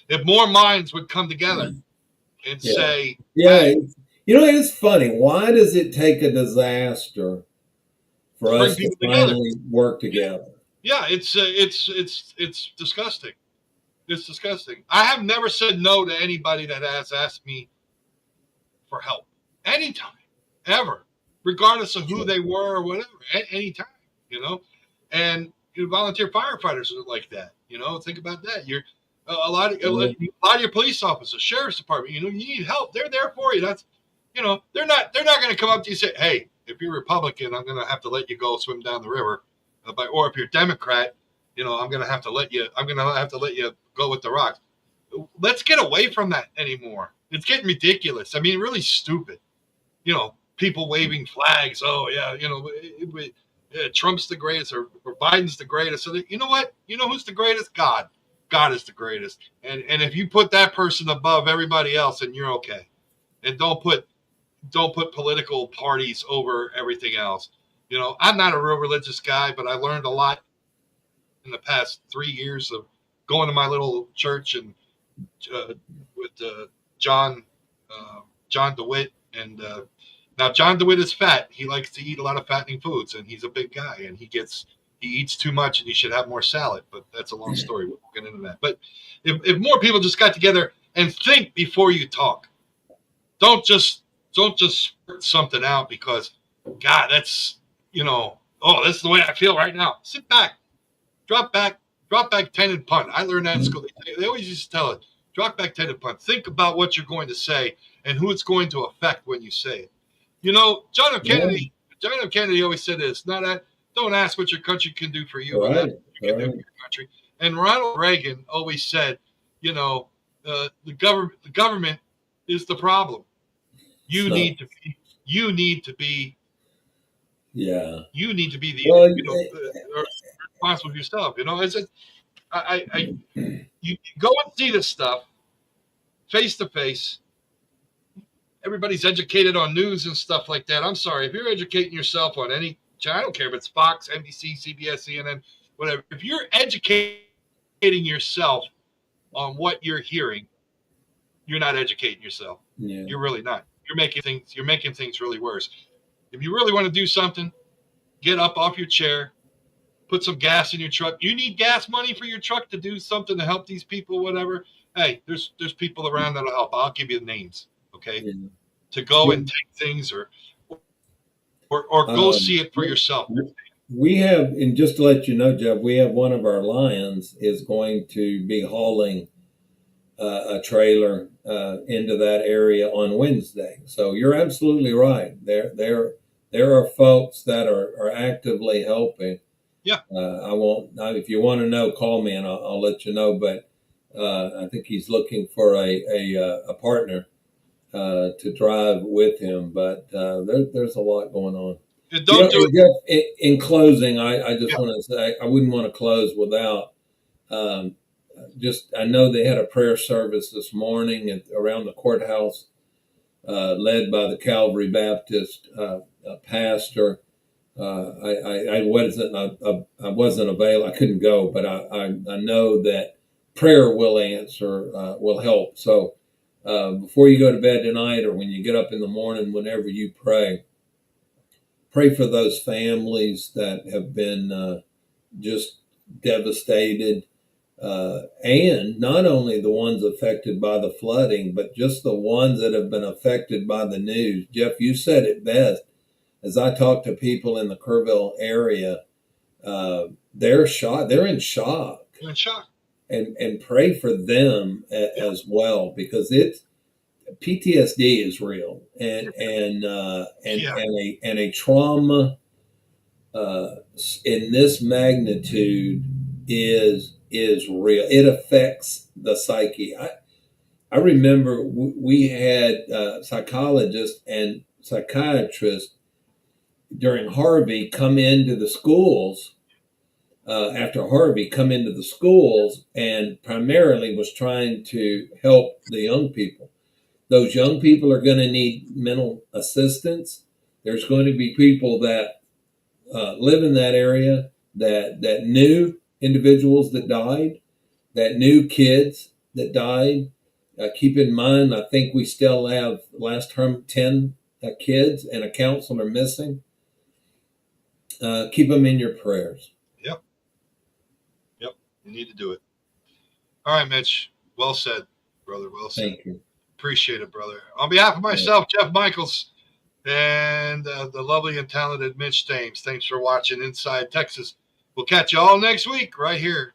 If more minds would come together and say, hey, it's funny. Why does it take a disaster for us to finally work together? Yeah, it's disgusting. It's disgusting. I have never said no to anybody that has asked me for help. Anytime, ever, regardless of who they were or whatever, anytime, and volunteer firefighters are like that. Think about that. You're a lot of your police officers, sheriff's department. You need help. They're there for you. That's, they're not going to come up to you and say, hey, if you're Republican, I'm going to have to let you go swim down the river, or if you're Democrat, I'm going to have to let you go with the rocks. Let's get away from that anymore. It's getting ridiculous. I mean, really stupid. People waving flags. Oh yeah, Trump's the greatest or Biden's the greatest. So you know what? You know who's the greatest? God. God is the greatest. And if you put that person above everybody else, then you're okay. And don't put political parties over everything else. I'm not a real religious guy, but I learned a lot in the past 3 years of going to my little church and with John DeWitt. And now John DeWitt is fat. He likes to eat a lot of fattening foods, and he's a big guy, and he eats too much, and he should have more salad. But that's a long story. We'll get into that. But if more people just got together and think before you talk, don't just spurt something out because, God, that's this is the way I feel right now. Sit back, drop back 10 and punt. I learned that in school. They always used to tell us, drop back 10 and punt. Think about what you're going to say and who it's going to affect when you say it. John F. Kennedy always said this, don't ask what your country can do for you, but ask what you can do for your country. And Ronald Reagan always said, the government is the problem. You need to be responsible for yourself. You go and see this stuff face to face. Everybody's educated on news and stuff like that. I'm sorry, if you're educating yourself on any channel, I don't care if it's Fox, NBC, CBS, CNN, whatever. If you're educating yourself on what you're hearing, you're not educating yourself. Yeah. You're really not. You're making things really worse. If you really want to do something, get up off your chair, put some gas in your truck. You need gas money for your truck to do something to help these people, whatever. Hey, there's people around that'll help. I'll give you the names, okay? Yeah. To go and take things or go see it for yourself. We have, and just to let you know, Jeff, we have one of our Lions is going to be hauling a trailer into that area on Wednesday. So you're absolutely right. There are folks that are actively helping. Yeah. I won't. If you want to know, call me and I'll let you know. But I think he's looking for a partner to drive with him. But there's a lot going on. In closing, I just want to say I wouldn't want to close without I know they had a prayer service this morning around the courthouse, led by the Calvary Baptist pastor. I wasn't available. I couldn't go, but I know that prayer will answer, will help. So before you go to bed tonight, or when you get up in the morning, whenever you pray for those families that have been just devastated. And not only the ones affected by the flooding, but just the ones that have been affected by the news. Jeff, you said it best. As I talk to people in the Kerrville area, they're shocked. They're in shock. You're in shock. And pray for them as well, because it's PTSD is real, and a trauma in this magnitude is real. It affects the psyche. I remember we had psychologists and psychiatrists during Harvey come into the schools, after Harvey come into the schools, and primarily was trying to help the young people. Those young people are going to need mental assistance. There's going to be people that live in that area that knew individuals that died, that knew kids that died. Keep in mind, I think we still have last term 10 kids and a counselor missing. Keep them in your prayers. Yep. You need to do it. All right, Mitch. Well said, brother. Well said. Thank you. Appreciate it, brother. On behalf of myself, Jeff Michaels, and the lovely and talented Mitch Thames, thanks for watching Inside Texas. We'll catch you all next week right here